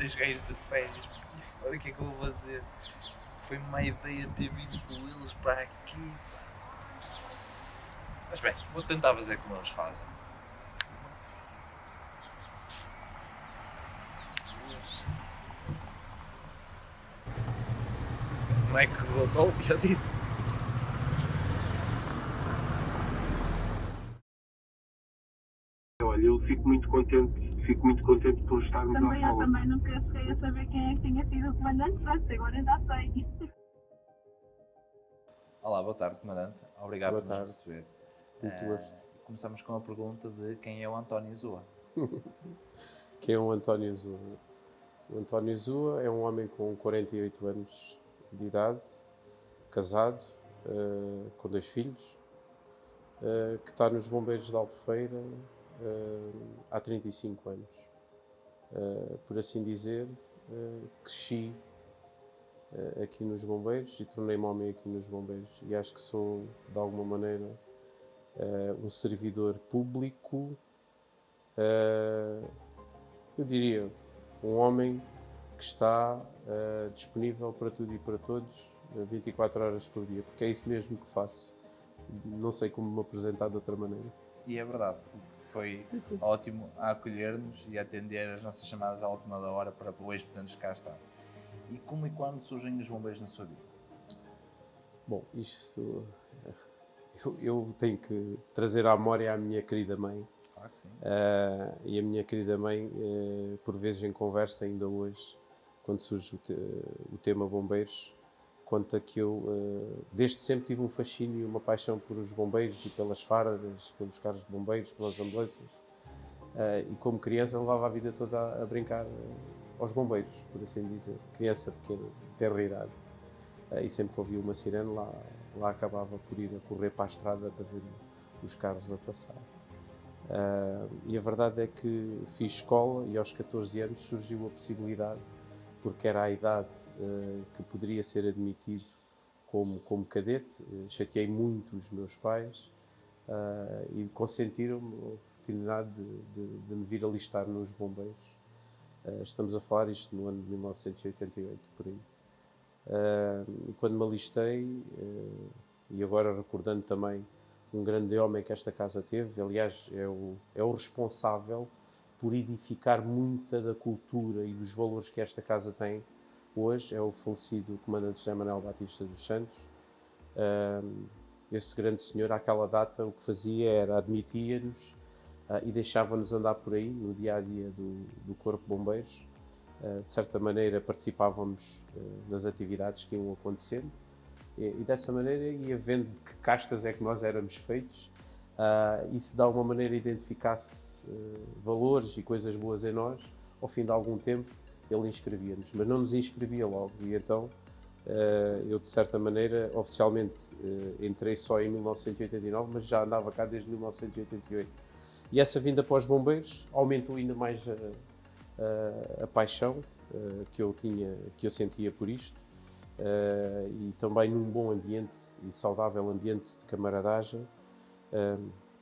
3 gajos de férias. Olha o que é que eu vou fazer. Foi uma ideia ter vindo com eles para aqui. Mas bem, vou tentar fazer como eles fazem. Como é que resultou? Já disse. Olha, eu fico muito contente por estarmos Também, à eu fala. também nunca cheguei a saber quem é que tinha sido o comandante, mas agora já sei. Olá, boa tarde, comandante. Obrigado Boa por nos tarde. receber. Muito gosto. Começamos com a pergunta de quem é o António Zua. Quem é o António Zua? O António Zua é um homem com 48 anos de idade, casado, com 2 filhos, que está nos Bombeiros de Albufeira há 35 anos. Por assim dizer, cresci aqui nos Bombeiros e tornei-me homem aqui nos Bombeiros. E acho que sou, de alguma maneira, um servidor público, eu diria, um homem que está disponível para tudo e para todos, 24 horas por dia, porque é isso mesmo que faço. Não sei como me apresentar de outra maneira. E é verdade, foi ótimo a acolher-nos e a atender as nossas chamadas à última da hora para hoje podermos cá estar. E como e quando surgem os bombeiros na sua vida? Bom, isto... Eu tenho que trazer à memória a minha querida mãe. Claro que sim. E a minha querida mãe, por vezes em conversa, ainda hoje, quando surge o tema bombeiros, conta que eu, desde sempre, tive um fascínio, uma paixão por os bombeiros e pelas fardas, pelos carros de bombeiros, pelas ambulâncias. E como criança levava a vida toda a brincar aos bombeiros, por assim dizer. Criança pequena, tenra idade. E sempre que ouvia uma sirene, lá acabava por ir a correr para a estrada para ver os carros a passar. E a verdade é que fiz escola e aos 14 anos surgiu a possibilidade, porque era a idade que poderia ser admitido como cadete. Chateei muito os meus pais e consentiram-me a oportunidade de me vir alistar nos bombeiros. Estamos a falar isto no ano de 1988, por aí. E quando me alistei, e agora recordando também um grande homem que esta casa teve, aliás, é o responsável por edificar muita da cultura e dos valores que esta casa tem hoje, é o falecido comandante José Manuel Batista dos Santos. Esse grande senhor, àquela data, o que fazia era admitia-nos e deixava-nos andar por aí, no dia-a-dia do Corpo de Bombeiros. De certa maneira participávamos nas atividades que iam acontecendo e dessa maneira ia vendo de que castas é que nós éramos feitos e se de alguma maneira identificasse valores e coisas boas em nós, ao fim de algum tempo ele inscrevia-nos, mas não nos inscrevia logo e então eu de certa maneira oficialmente entrei só em 1989, mas já andava cá desde 1988 e essa vinda para os bombeiros aumentou ainda mais a paixão que eu sentia por isto e também num bom ambiente e saudável ambiente de camaradagem.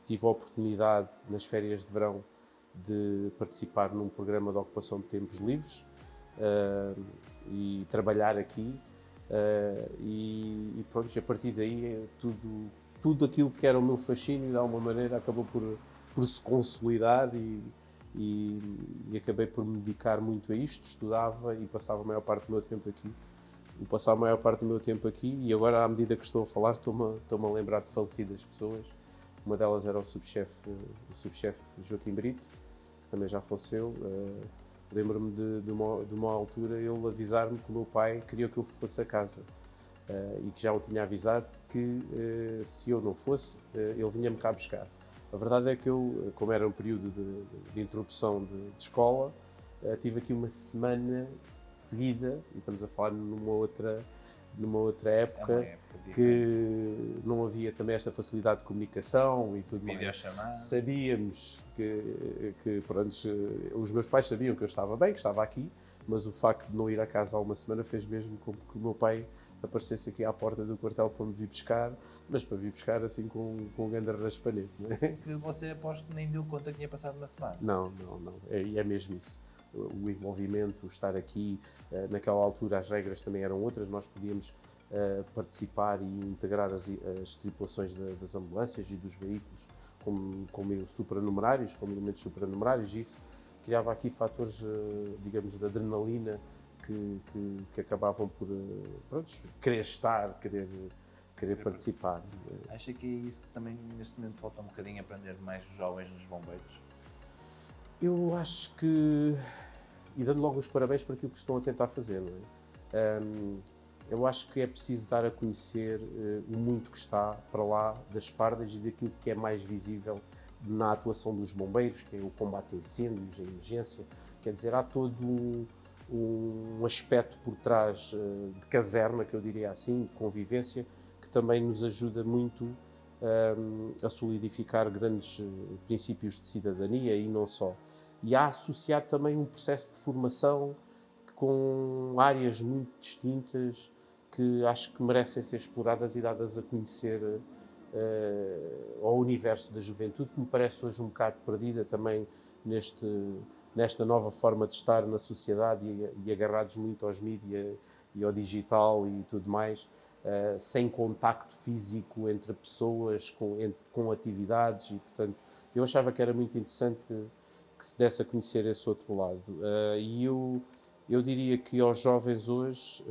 Tive a oportunidade nas férias de verão de participar num programa de ocupação de tempos livres e trabalhar aqui e pronto, a partir daí tudo aquilo que era o meu fascínio de alguma maneira acabou por se consolidar e acabei por me dedicar muito a isto, estudava e passava a maior parte do meu tempo aqui. Passava a maior parte do meu tempo aqui e agora, à medida que estou a falar, estou-me a lembrar de falecidas pessoas. Uma delas era o subchefe Joaquim Brito, que também já faleceu. Lembro-me de uma altura ele avisar-me que o meu pai queria que eu fosse a casa e que já o tinha avisado que se eu não fosse, ele vinha-me cá buscar. A verdade é que eu, como era um período de interrupção de escola, tive aqui uma semana seguida, e estamos a falar numa outra época, que não havia também esta facilidade de comunicação e tudo mais. Sabíamos que pronto, os meus pais sabiam que eu estava bem, que estava aqui, mas o facto de não ir à casa há uma semana fez mesmo com que o meu pai aparecesse aqui à porta do quartel para me vir buscar, mas para vir buscar assim com um grande raspanete, não é? Que você, aposto que nem deu conta que tinha passado uma semana. Não, é mesmo isso. o envolvimento, o estar aqui. Naquela altura as regras também eram outras, nós podíamos participar e integrar as tripulações das ambulâncias e dos veículos como supranumerários, como elementos supranumerários, e isso criava aqui fatores, digamos, de adrenalina que acabavam por querer estar, querer participar. Acha que é isso que também neste momento falta um bocadinho aprender mais os jovens nos bombeiros? Eu acho que, e dando logo os parabéns por aquilo que estão a tentar fazer, não é? Eu acho que é preciso dar a conhecer o muito que está para lá das fardas e daquilo que é mais visível na atuação dos bombeiros, que é o combate a incêndios, a emergência. Quer dizer, há todo um aspecto por trás de caserna, que eu diria assim, de convivência, que também nos ajuda muito a solidificar grandes princípios de cidadania e não só. E há associado também um processo de formação com áreas muito distintas que acho que merecem ser exploradas e dadas a conhecer ao universo da juventude, que me parece hoje um bocado perdida também nesta nova forma de estar na sociedade e agarrados muito aos mídias e ao digital e tudo mais, sem contacto físico entre pessoas, com atividades, e portanto eu achava que era muito interessante que se desse a conhecer esse outro lado. E eu diria que aos jovens hoje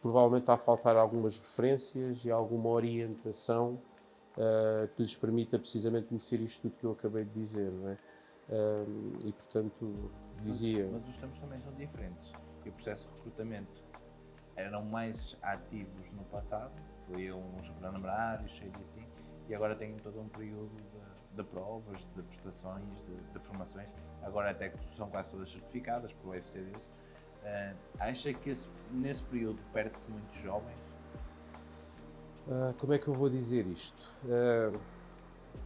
provavelmente está a faltar algumas referências e alguma orientação que lhes permita precisamente conhecer isto tudo que eu acabei de dizer, não é? E portanto dizia... Mas os tempos também são diferentes e o processo de recrutamento eram mais ativos no passado, iam uns superanumerários, cheios assim, e agora têm todo um período de provas, de prestações, de formações, agora até que são quase todas certificadas pelo FCDs. Acha que nesse período perde-se muitos jovens? Como é que eu vou dizer isto?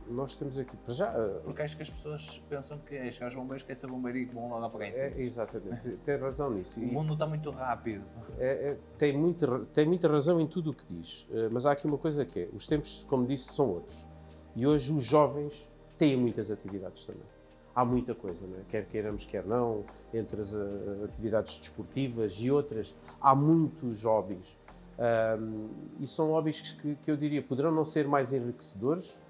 Nós temos aqui, para já... Porque acho que as pessoas pensam que é chegar aos bombeiros, que é ser bombeiro e que vão lá dar para ganhar. Exatamente, tem razão nisso. O mundo está muito rápido. Tem muita razão em tudo o que diz, mas há aqui uma coisa que é, os tempos, como disse, são outros. E hoje os jovens têm muitas atividades também. Há muita coisa, não é? Quer queiramos, quer não, entre as atividades desportivas e outras, há muitos hobbies. E são hobbies que eu diria poderão não ser mais enriquecedores,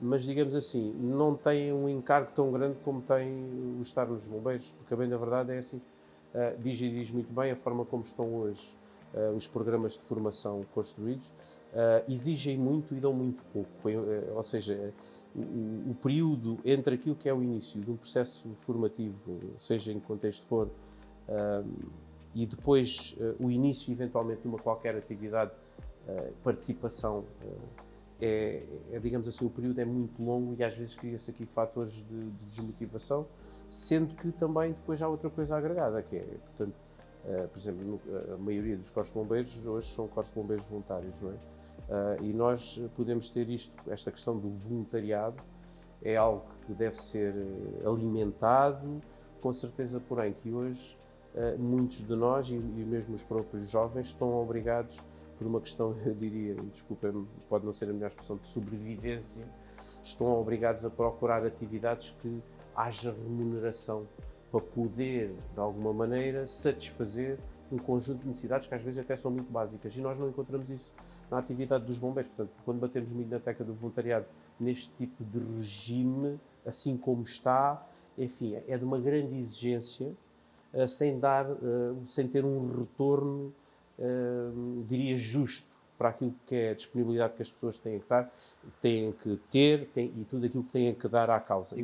mas digamos assim, não têm um encargo tão grande como tem o estar nos bombeiros, porque a bem da verdade é assim, diz muito bem a forma como estão hoje os programas de formação construídos, exigem muito e dão muito pouco, ou seja, o período entre aquilo que é o início de um processo formativo, seja em que contexto for, e depois o início eventualmente de uma qualquer atividade, participação, digamos assim, o período é muito longo e às vezes cria-se aqui fatores de desmotivação, sendo que também depois há outra coisa agregada, que é, portanto, por exemplo, a maioria dos corpos de bombeiros hoje são corpos de bombeiros voluntários, não é? E nós podemos ter esta questão do voluntariado, é algo que deve ser alimentado, com certeza, porém, que hoje muitos de nós, e mesmo os próprios jovens, estão obrigados, por uma questão, eu diria, desculpa-me, pode não ser a melhor expressão, de sobrevivência, estão obrigados a procurar atividades que haja remuneração para poder, de alguma maneira, satisfazer um conjunto de necessidades que às vezes até são muito básicas, e nós não encontramos isso na atividade dos bombeiros. Portanto, quando batemos muito na tecla do voluntariado neste tipo de regime, assim como está, enfim, é de uma grande exigência, sem ter um retorno, diria, justo para aquilo que é a disponibilidade que as pessoas têm que ter e tudo aquilo que têm que dar à causa.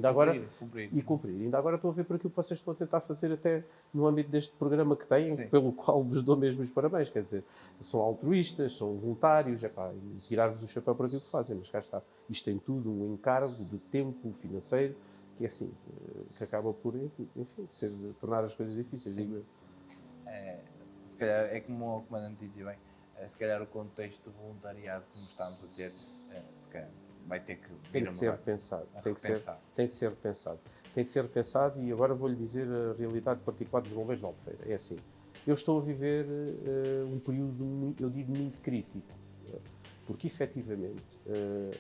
Cumprir. Ainda agora estou a ver por aquilo que vocês estão a tentar fazer até no âmbito deste programa que têm, sim, pelo qual vos dou mesmo os parabéns. Quer dizer, são altruístas, são voluntários, e tirar-vos o chapéu por aquilo que fazem, mas cá está. Isto tem tudo um encargo de tempo financeiro, que é assim, que acaba por, enfim, tornar as coisas difíceis, digo eu. Se calhar, é como o comandante dizia bem, se calhar o contexto de voluntariado que estamos a ter, se calhar vai ter que... Tem que ser repensado. Tem que ser repensado. Tem que ser repensado, e agora vou-lhe dizer a realidade particular dos bombeiros de Albufeira. É assim, eu estou a viver um período, eu digo, muito crítico, porque efetivamente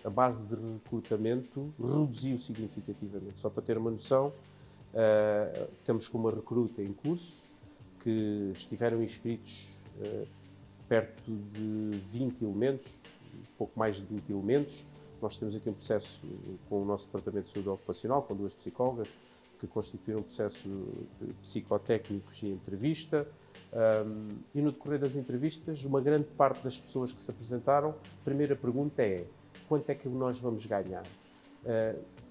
a base de recrutamento reduziu significativamente. Só para ter uma noção, Estamos com uma recruta em curso, que estiveram inscritos perto de 20 elementos, pouco mais de 20 elementos. Nós temos aqui um processo com o nosso Departamento de Saúde Ocupacional, com 2 psicólogas, que constituíram um processo de psicotécnicos e entrevista. E no decorrer das entrevistas, uma grande parte das pessoas que se apresentaram, a primeira pergunta é: quanto é que nós vamos ganhar?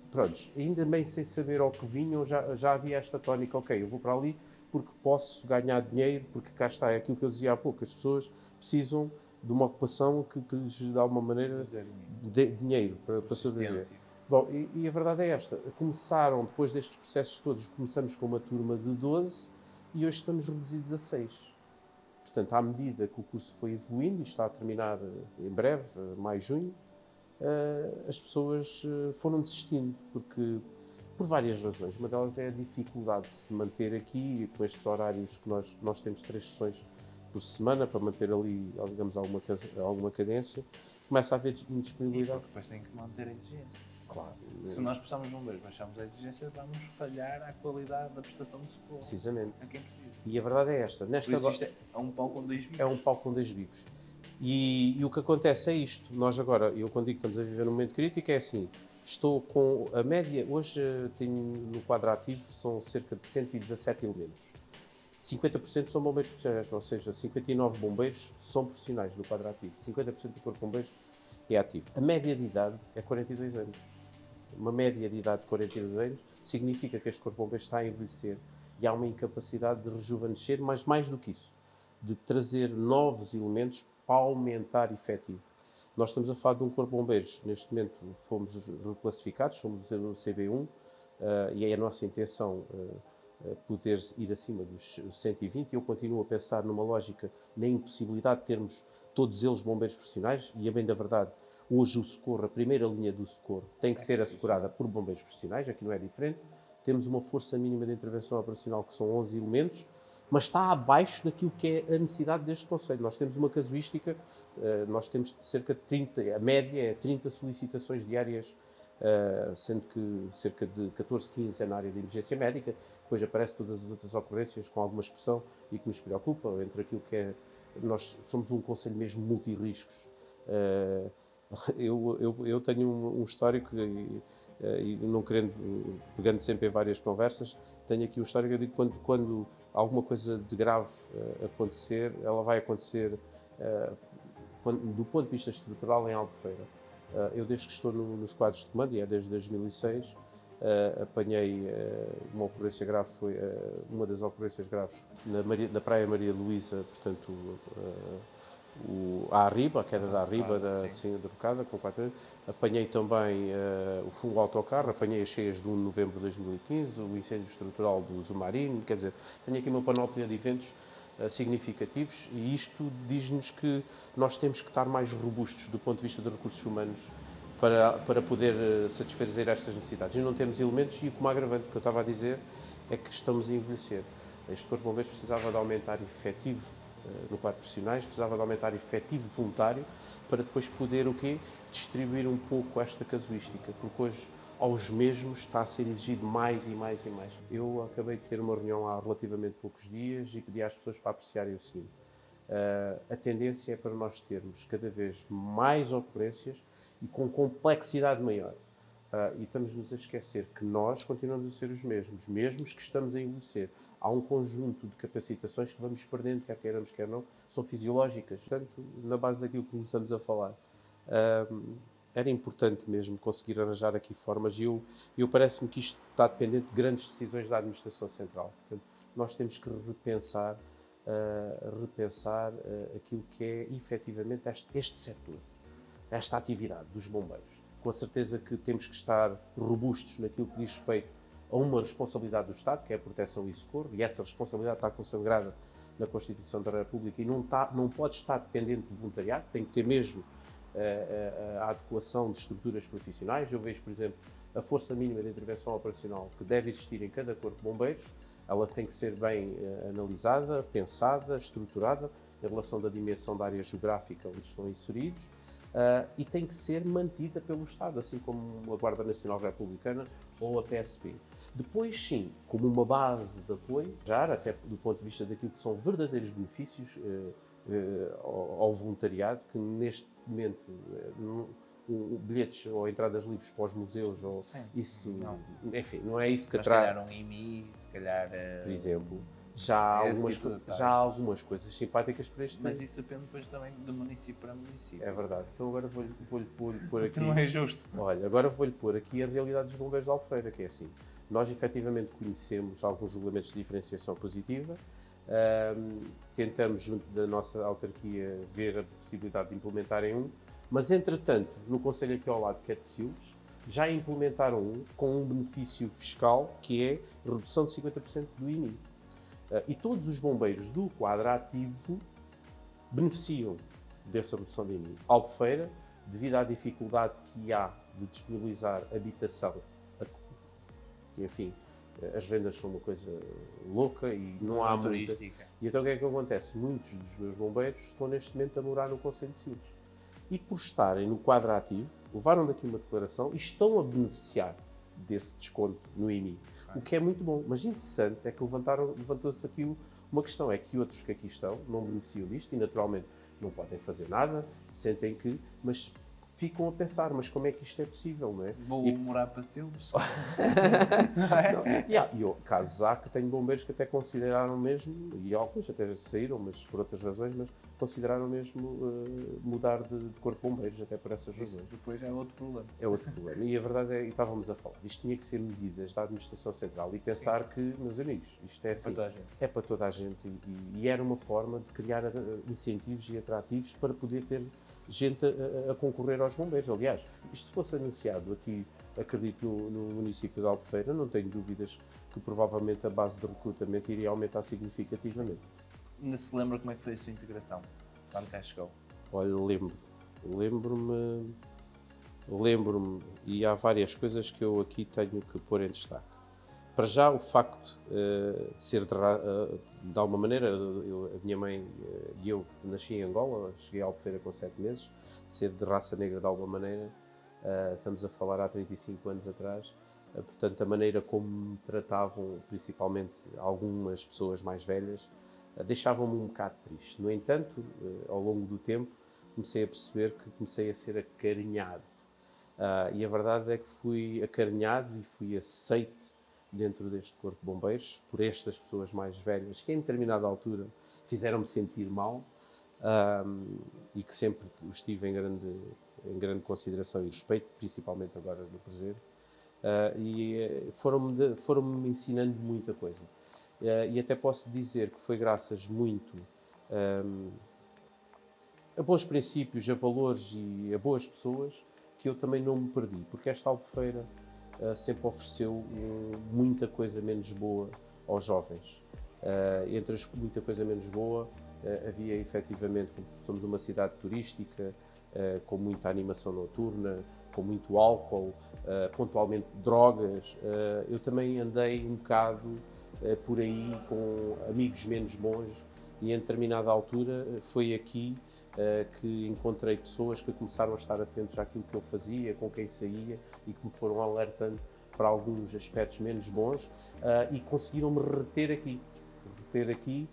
Pronto, ainda bem sem saber ao que vinham, já havia esta tónica: ok, eu vou para ali porque posso ganhar dinheiro, porque cá está, é aquilo que eu dizia há pouco, as pessoas precisam de uma ocupação que lhes dá uma maneira de dinheiro para sobreviver. Bom, e a verdade é esta: começaram, depois destes processos todos, começamos com uma turma de 12 e hoje estamos reduzidos a 6. Portanto, à medida que o curso foi evoluindo, e está a terminar em breve, maio, junho, as pessoas foram desistindo, porque por várias razões. Uma delas é a dificuldade de se manter aqui, com estes horários que nós temos 3 sessões por semana, para manter ali, digamos, alguma cadência. Começa a haver indisponibilidade. E depois tem que manter a exigência. Claro. Se nós precisamos de bombeiros, baixamos a exigência, vamos falhar à qualidade da prestação de socorro. Precisamente. A quem precisa. E a verdade é esta. Por isso isto é um pau com 2 bicos. É um pau com 2 bicos. E o que acontece é isto. Nós agora, eu quando digo que estamos a viver num momento crítico, é assim: estou com a média, hoje tenho no quadro ativo, são cerca de 117 elementos. 50% são bombeiros profissionais, ou seja, 59 bombeiros são profissionais no quadro ativo. 50% do corpo de bombeiros é ativo. A média de idade é 42 anos. Uma média de idade de 42 anos significa que este corpo de bombeiros está a envelhecer e há uma incapacidade de rejuvenescer, mas mais do que isso, de trazer novos elementos para aumentar efetivo. Nós estamos a falar de um corpo de bombeiros, neste momento fomos reclassificados, somos o CB1, e é a nossa intenção poder ir acima dos 120. Eu continuo a pensar numa lógica, na impossibilidade de termos todos eles bombeiros profissionais, e a bem da verdade, hoje o socorro, a primeira linha do socorro, tem que ser assegurada por bombeiros profissionais, aqui não é diferente. Temos uma força mínima de intervenção operacional que são 11 elementos, mas está abaixo daquilo que é a necessidade deste Conselho. Nós temos uma casuística, nós temos cerca de 30, a média é 30 solicitações diárias, sendo que cerca de 14, 15 é na área de emergência médica. Depois aparecem todas as outras ocorrências com alguma expressão e que nos preocupam, entre aquilo que é... Nós somos um Conselho mesmo multirriscos. Eu tenho um histórico, e não querendo, pegando sempre em várias conversas, tenho aqui um histórico. Eu digo que quando alguma coisa de grave acontecer, ela vai acontecer do ponto de vista estrutural em Albufeira. Eu desde que estou nos quadros de comando, e é desde 2006, apanhei uma ocorrência grave, foi uma das ocorrências graves na Praia Maria Luísa, portanto, a Arriba, a queda da Arriba, da derrocada, com 4 anos. Apanhei também o autocarro, apanhei as cheias de 1 de novembro de 2015, o incêndio estrutural do Zumarino. Quer dizer, tenho aqui uma panóplia de eventos significativos, e isto diz-nos que nós temos que estar mais robustos do ponto de vista de recursos humanos para poder satisfazer estas necessidades. E não temos elementos, e como agravante que eu estava a dizer é que estamos a envelhecer. Este Corpo de Bombeiros precisava de aumentar efetivo no quadro de profissionais, precisava de aumentar efetivo voluntário para depois poder o quê? Distribuir um pouco esta casuística, porque hoje aos mesmos está a ser exigido mais e mais e mais. Eu acabei de ter uma reunião há relativamente poucos dias e pedi às pessoas para apreciarem o seguinte: a tendência é para nós termos cada vez mais ocorrências e com complexidade maior. E estamos-nos a esquecer que nós continuamos a ser os mesmos que estamos a envelhecer. Há um conjunto de capacitações que vamos perdendo, quer queiramos, quer não, são fisiológicas. Portanto, na base daquilo que começamos a falar, era importante mesmo conseguir arranjar aqui formas, e eu parece-me que isto está dependente de grandes decisões da Administração Central. Portanto, nós temos que repensar aquilo que é efetivamente este setor, esta atividade dos bombeiros. Com a certeza que temos que estar robustos naquilo que diz respeito a uma responsabilidade do Estado, que é a proteção e socorro, e essa responsabilidade está consagrada na Constituição da República e não pode estar dependente de voluntariado, tem que ter mesmo a adequação de estruturas profissionais. Eu vejo, por exemplo, a força mínima de intervenção operacional que deve existir em cada corpo de bombeiros. Ela tem que ser bem analisada, pensada, estruturada, em relação da dimensão da área geográfica onde estão inseridos, e tem que ser mantida pelo Estado, assim como a Guarda Nacional Republicana ou a PSP. Depois, sim, como uma base de apoio, já até do ponto de vista daquilo que são verdadeiros benefícios ao voluntariado, que neste momento, bilhetes ou entradas livres para os museus, ou Sim, isso, não. enfim, não é isso que Mas atrai. se calhar um IMI, se calhar... Por exemplo, já há esse algumas, tipo de taxas. já há algumas coisas simpáticas para este Mas mês. isso depende depois também de município para município. É verdade. Então agora vou-lhe pôr aqui... Que não é justo. Olha, agora vou-lhe pôr aqui a realidade dos bombeiros de Albufeira, que é assim. Nós efetivamente conhecemos alguns regulamentos de diferenciação positiva, tentamos junto da nossa autarquia ver a possibilidade de implementarem um, mas entretanto, no concelho aqui ao lado, que é de Silves, já implementaram um com um benefício fiscal que é redução de 50% do IMI. E todos os bombeiros do quadro ativo beneficiam dessa redução de IMI. Albufeira, devido à dificuldade que há de disponibilizar habitação, enfim, as rendas são uma coisa louca e não há muita. turística. E então o que é que acontece? Muitos dos meus bombeiros estão neste momento a morar no concelho de Silves. E por estarem no quadro ativo, levaram daqui uma declaração e estão a beneficiar desse desconto no IMI. O que é muito bom. Mas interessante é que levantou-se aqui uma questão, é que outros que aqui estão não beneficiam disto e naturalmente não podem fazer nada, sentem que, mas ficam a pensar, mas como é que isto é possível, não é? Vou morar para Silves. E casos há que tenho bombeiros que até consideraram mesmo, e alguns até saíram, mas por outras razões, mas consideraram mesmo mudar de corpo de bombeiros, até por essas razões. Depois é outro problema. É outro problema. E a verdade é, e estávamos a falar, isto tinha que ser medidas da Administração Central e pensar que, meus amigos, isto é assim, é para toda a gente e era uma forma de criar incentivos e atrativos para poder ter gente a concorrer aos bombeiros. Aliás, isto fosse anunciado aqui, acredito, no município de Albufeira, não tenho dúvidas que provavelmente a base de recrutamento iria aumentar significativamente. Ainda se lembra como é que foi a sua integração? Quando cá chegou? Olha, lembro-me, e há várias coisas que eu aqui tenho que pôr em destaque. Para já, o facto de ser, de alguma maneira, a minha mãe e eu nasci em Angola, cheguei a Albufeira com 7 meses, ser de raça negra de alguma maneira, estamos a falar há 35 anos atrás, portanto, a maneira como me tratavam, principalmente algumas pessoas mais velhas, deixava-me um bocado triste. No entanto, ao longo do tempo, comecei a perceber que comecei a ser acarinhado. E a verdade é que fui acarinhado e fui aceito dentro deste corpo de bombeiros, por estas pessoas mais velhas, que em determinada altura fizeram-me sentir mal, e que sempre os tive em grande consideração e respeito, principalmente agora no presente, e foram-me ensinando muita coisa. E até posso dizer que foi graças muito a bons princípios, a valores e a boas pessoas que eu também não me perdi, porque esta Albufeira sempre ofereceu muita coisa menos boa aos jovens. Entre as muita coisa menos boa, havia efetivamente, somos uma cidade turística, com muita animação noturna, com muito álcool, pontualmente drogas. Eu também andei um bocado por aí com amigos menos bons e em determinada altura foi aqui que encontrei pessoas que começaram a estar atentos àquilo que eu fazia, com quem saía e que me foram alertando para alguns aspectos menos bons e conseguiram-me reter aqui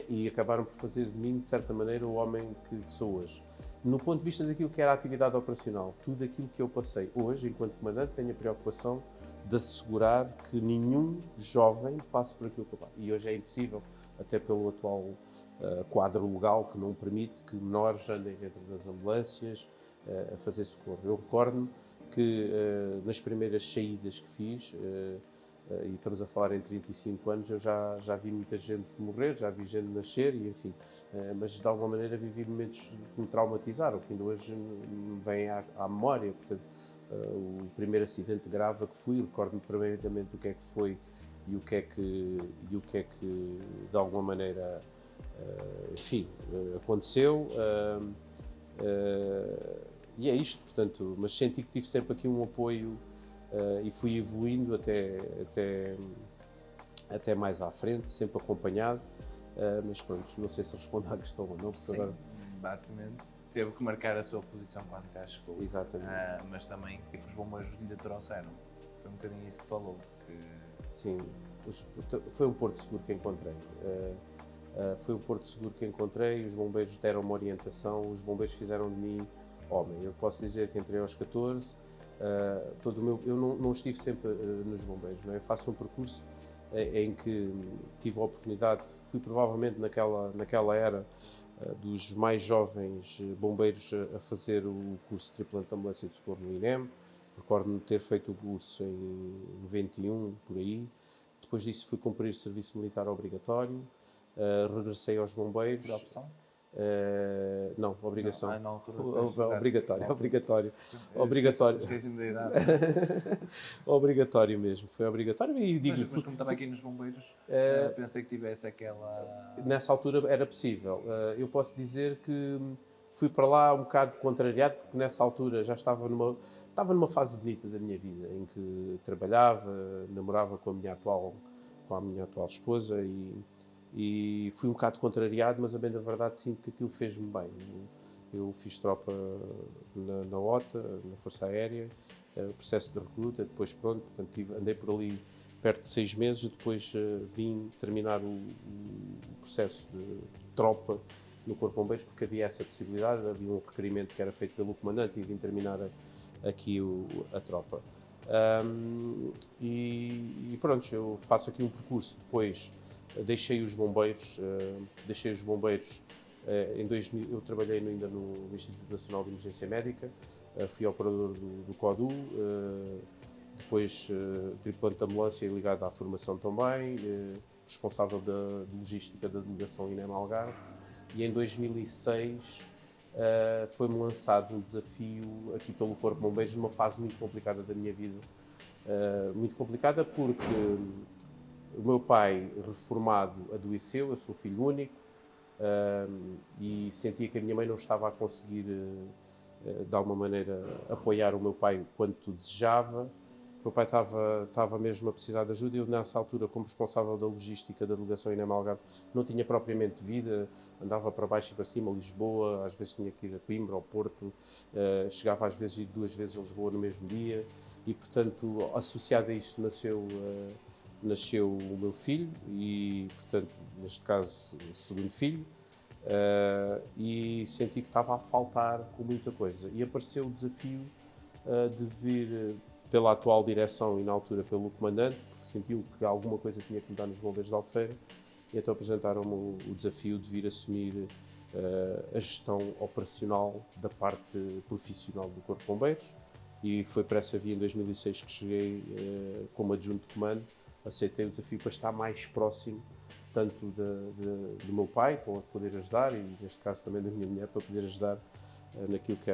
e acabaram por fazer de mim, de certa maneira, o homem que sou hoje. No ponto de vista daquilo que era a atividade operacional, tudo aquilo que eu passei hoje, enquanto comandante, tenho a preocupação de assegurar que nenhum jovem passe por aquilo que eu passo. E hoje é impossível, até pelo atual quadro legal que não permite que menores andem dentro das ambulâncias a fazer socorro. Eu recordo-me que nas primeiras saídas que fiz, e estamos a falar em 35 anos, eu já vi muita gente morrer, já vi gente nascer, e enfim, mas de alguma maneira vivi momentos que me traumatizaram, que ainda hoje me vêm à memória. Portanto, o primeiro acidente grave a que fui, recordo-me perfeitamente o que é que foi e o que é que de alguma maneira enfim, aconteceu, e é isto, portanto, mas senti que tive sempre aqui um apoio e fui evoluindo até mais à frente, sempre acompanhado, mas pronto, não sei se respondo à questão ou não, porque sim, agora... basicamente teve que marcar a sua posição quando cá chegou. Exatamente. Mas também o que os bombeiros lhe trouxeram. Foi um bocadinho isso que falou. Sim, foi um porto seguro que encontrei. Foi um porto seguro que encontrei, os bombeiros deram-me orientação, os bombeiros fizeram de mim homem. Eu posso dizer que entrei aos 14, eu não estive sempre nos bombeiros, não é? Eu faço um percurso em que tive a oportunidade, fui provavelmente naquela era dos mais jovens bombeiros a fazer o curso de tripulante de ambulância de socorro no INEM. Recordo-me ter feito o curso em 91, por aí. Depois disso fui cumprir serviço militar obrigatório, regressei aos bombeiros. Por opção? Não, obrigação. Não, na altura, Obrigatório. Esqueci-me da idade. Obrigatório mesmo, foi obrigatório. E digo, mas como estava aqui nos bombeiros, pensei que tivesse aquela... Nessa altura era possível. Eu posso dizer que fui para lá um bocado contrariado, porque nessa altura já estava numa fase bonita da minha vida, em que trabalhava, namorava com a minha atual esposa e fui um bocado contrariado, mas a bem da verdade sinto que aquilo fez-me bem. Eu fiz tropa na OTA, na Força Aérea, processo de recruta, depois pronto, portanto andei por ali perto de 6 meses, depois vim terminar o processo de tropa no Corpo de Bombeiros, porque havia essa possibilidade, havia um requerimento que era feito pelo comandante e vim terminar aqui a tropa. E pronto, eu faço aqui um percurso, depois deixei os bombeiros em 2000, eu trabalhei ainda no Instituto Nacional de Emergência Médica, fui operador do CODU, depois tripulante de ambulância ligado à formação também, responsável da logística da delegação INEM Algarve, e em 2006 foi-me lançado um desafio aqui pelo Corpo de Bombeiros numa fase muito complicada da minha vida. Muito complicada porque o meu pai, reformado, adoeceu, eu sou filho único, e sentia que a minha mãe não estava a conseguir, de alguma maneira, apoiar o meu pai quanto desejava. O meu pai estava mesmo a precisar de ajuda e eu, nessa altura, como responsável da logística da delegação INEM Algarve, não tinha propriamente vida, andava para baixo e para cima, Lisboa, às vezes tinha que ir a Coimbra, ao Porto, chegava às vezes 2 vezes a Lisboa no mesmo dia e, portanto, associado a isto nasceu o meu filho e, portanto, neste caso, o segundo filho, e senti que estava a faltar com muita coisa. E apareceu o desafio de vir pela atual direção e na altura pelo comandante, porque sentiu que alguma coisa tinha que mudar nos bombeiros de Albufeira, e então apresentaram-me o desafio de vir assumir a gestão operacional da parte profissional do Corpo de Bombeiros, e foi para essa via em 2006 que cheguei como adjunto de comando. Aceitei o desafio para estar mais próximo tanto do meu pai, para poder ajudar, e neste caso também da minha mulher, para poder ajudar naquilo que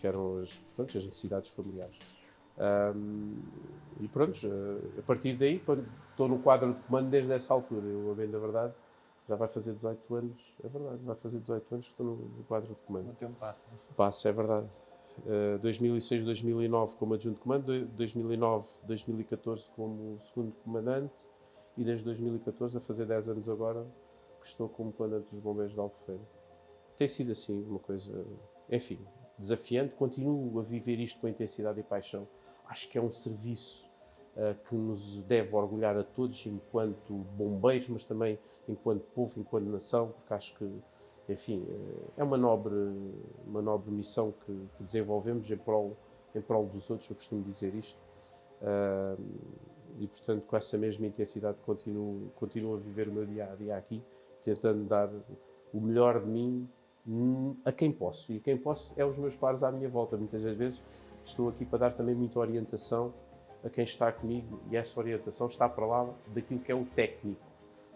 eram as necessidades familiares. E pronto, a partir daí estou no quadro de comando desde essa altura. Eu, a bem da verdade, já vai fazer 18 anos, é verdade, vai fazer 18 anos que estou no quadro de comando. O tempo passa. Passa, é verdade. 2006, 2009 como adjunto de comando, 2009, 2014 como segundo comandante e desde 2014, a fazer 10 anos agora, que estou como comandante dos bombeiros de Albufeira. Tem sido assim uma coisa, enfim, desafiante. Continuo a viver isto com intensidade e paixão. Acho que é um serviço que nos deve orgulhar a todos enquanto bombeiros, mas também enquanto povo, enquanto nação, porque acho que, enfim, é uma nobre missão que desenvolvemos em prol dos outros, eu costumo dizer isto. E, portanto, com essa mesma intensidade continuo a viver o meu dia-a-dia aqui, tentando dar o melhor de mim a quem posso. E quem posso é os meus pares à minha volta. Muitas das vezes estou aqui para dar também muita orientação a quem está comigo, e essa orientação está para lá daquilo que é o técnico,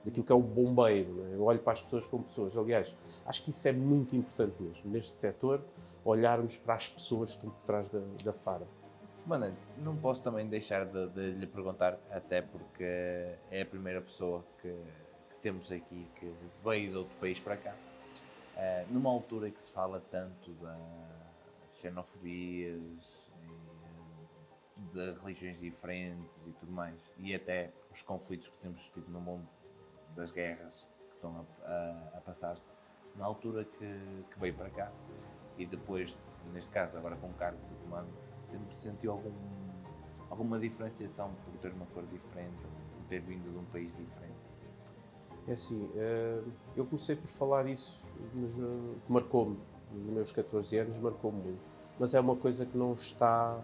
daquilo que é o bombeiro. Não é? Eu olho para as pessoas como pessoas. Aliás, acho que isso é muito importante mesmo, neste setor, olharmos para as pessoas que estão por trás da FARA. Mano, não posso também deixar de lhe perguntar, até porque é a primeira pessoa que temos aqui que veio de outro país para cá. Numa altura que se fala tanto da xenofobias, de religiões diferentes e tudo mais, e até os conflitos que temos tido no mundo, das guerras que estão a passar-se, na altura que veio para cá, e depois, neste caso, agora com cargo de comando, sempre sentiu alguma diferenciação por ter uma cor diferente, por ter vindo de um país diferente? É assim, eu comecei por falar isso, que marcou-me, nos meus 14 anos, marcou-me muito. Mas é uma coisa que não está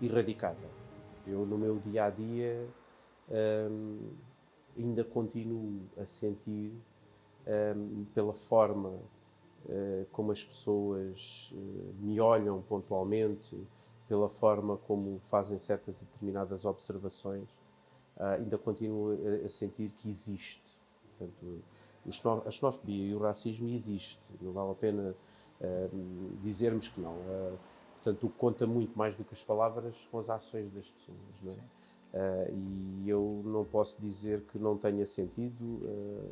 erradicada. Eu, no meu dia-a-dia, ainda continuo a sentir, pela forma como as pessoas me olham pontualmente, pela forma como fazem certas determinadas observações, ainda continuo a sentir que existe. Portanto, a xenofobia e o racismo existe. Não vale a pena dizermos que não. Portanto, o que conta muito mais do que as palavras são as ações das pessoas. Não é? E eu não posso dizer que não tenha sentido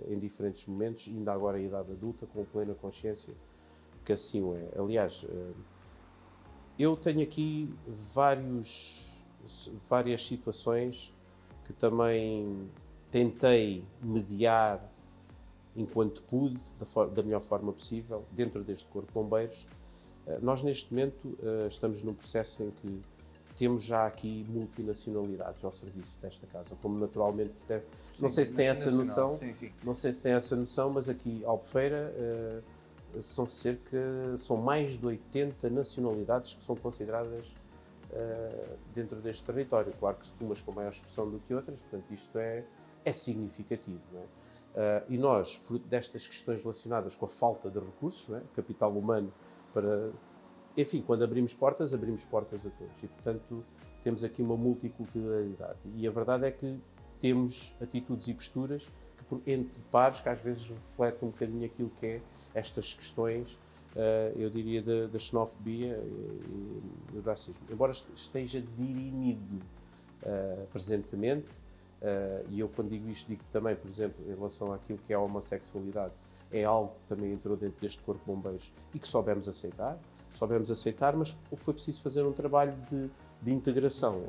em diferentes momentos, ainda agora em idade adulta, com plena consciência que assim o é. Aliás, eu tenho aqui várias situações que também tentei mediar enquanto pude, da melhor forma possível, dentro deste Corpo de Bombeiros. Nós, neste momento, estamos num processo em que temos já aqui multinacionalidades ao serviço desta casa, como naturalmente se deve. Não sei se tem essa noção, não sei se tem essa noção, mas aqui, Albufeira, são mais de 80 nacionalidades que são consideradas dentro deste território. Claro que umas com maior expressão do que outras, portanto isto é significativo. Não é? E nós, fruto destas questões relacionadas com a falta de recursos, não é? Capital humano, enfim, quando abrimos portas a todos. E, portanto, temos aqui uma multiculturalidade. E a verdade é que temos atitudes e posturas entre pares que às vezes refletem um bocadinho aquilo que é estas questões, eu diria, da xenofobia e do racismo. Embora esteja dirimido presentemente, e eu quando digo isto, digo também, por exemplo, em relação àquilo que é a homossexualidade, é algo que também entrou dentro deste Corpo de Bombeiros e que soubemos aceitar, mas foi preciso fazer um trabalho de integração.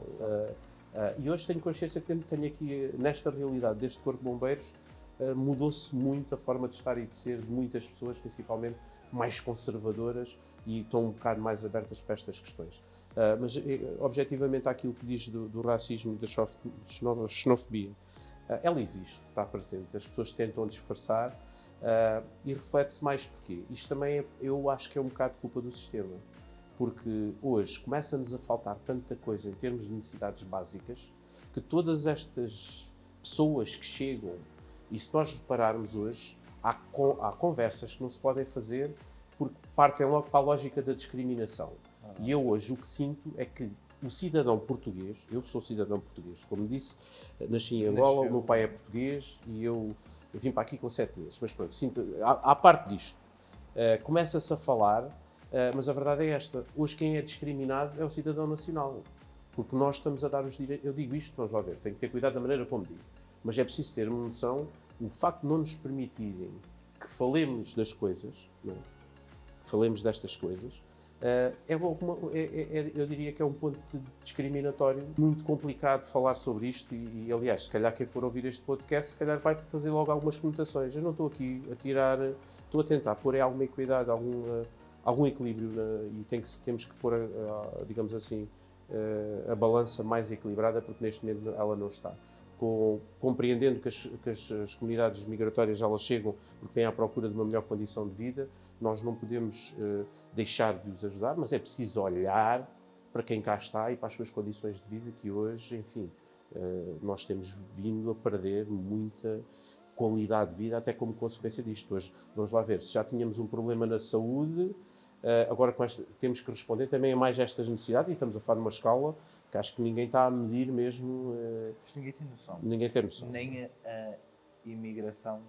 E hoje tenho consciência que tenho aqui, nesta realidade deste Corpo de Bombeiros, mudou-se muito a forma de estar e de ser de muitas pessoas, principalmente mais conservadoras, e estão um bocado mais abertas para estas questões. Mas, objetivamente, àquilo que diz do racismo e da xenofobia, ela existe, está presente. As pessoas tentam disfarçar e reflete-se mais porquê. Isto também, eu acho que é um bocado culpa do sistema, porque hoje começa-nos a faltar tanta coisa em termos de necessidades básicas, que todas estas pessoas que chegam, e se nós repararmos hoje, há conversas que não se podem fazer porque partem logo para a lógica da discriminação. E eu hoje o que sinto é que o cidadão português, eu sou cidadão português, como disse, nasci em Angola, o meu pai é português e eu vim para aqui com 7 meses, mas pronto, sinto, à parte disto, começa-se a falar, mas a verdade é esta, hoje quem é discriminado é o cidadão nacional, porque nós estamos a dar os direitos, eu digo isto, vamos lá ver, tenho que ter cuidado da maneira como digo, mas é preciso ter uma noção, o facto de não nos permitirem que falemos das coisas, não é? Falemos destas coisas, eu diria que é um ponto discriminatório muito complicado de falar sobre isto e, aliás, se calhar quem for ouvir este podcast, se calhar vai fazer logo algumas conotações. Eu não estou aqui a tirar, estou a tentar pôr alguma equidade, algum equilíbrio e temos que pôr, digamos assim, a balança mais equilibrada, porque neste momento ela não está. Compreendendo que as comunidades migratórias elas chegam porque vêm à procura de uma melhor condição de vida, nós não podemos deixar de os ajudar, mas é preciso olhar para quem cá está e para as suas condições de vida, que hoje, enfim, nós temos vindo a perder muita qualidade de vida, até como consequência disto. Hoje, vamos lá ver, se já tínhamos um problema na saúde, agora temos que responder também a mais estas necessidades, e estamos a falar de uma escala que acho que ninguém está a medir mesmo. Mas ninguém tem noção. Ninguém tem noção. Nem a imigração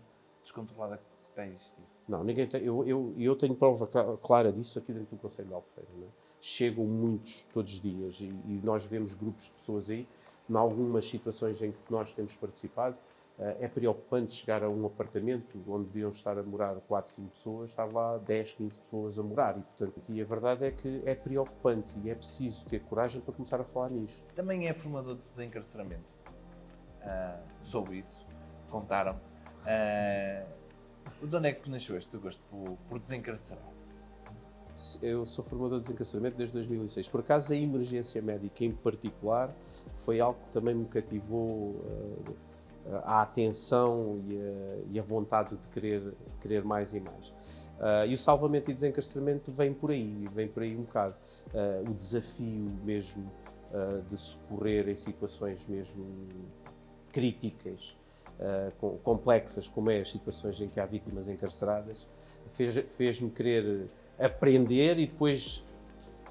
descontrolada que está a existir. Não, ninguém tem. Eu tenho prova clara disso aqui dentro do Conselho de Albufeira. Não é? Chegam muitos todos os dias e nós vemos grupos de pessoas aí, em algumas situações em que nós temos participado, é preocupante chegar a um apartamento onde deviam estar a morar 4, 5 pessoas, estar lá 10, 15 pessoas a morar e, portanto, a verdade é que é preocupante e é preciso ter coragem para começar a falar nisto. Também é formador de desencarceramento. Sobre isso, contaram. De onde é que nasceu este gosto por desencarcerar? Eu sou formador de desencarceramento desde 2006. Por acaso, a emergência médica em particular foi algo que também me cativou a atenção e a vontade de querer mais e mais. E o salvamento e desencarceramento vem por aí um bocado. O desafio mesmo de socorrer em situações mesmo críticas, complexas, como é as situações em que há vítimas encarceradas, fez-me querer aprender e depois,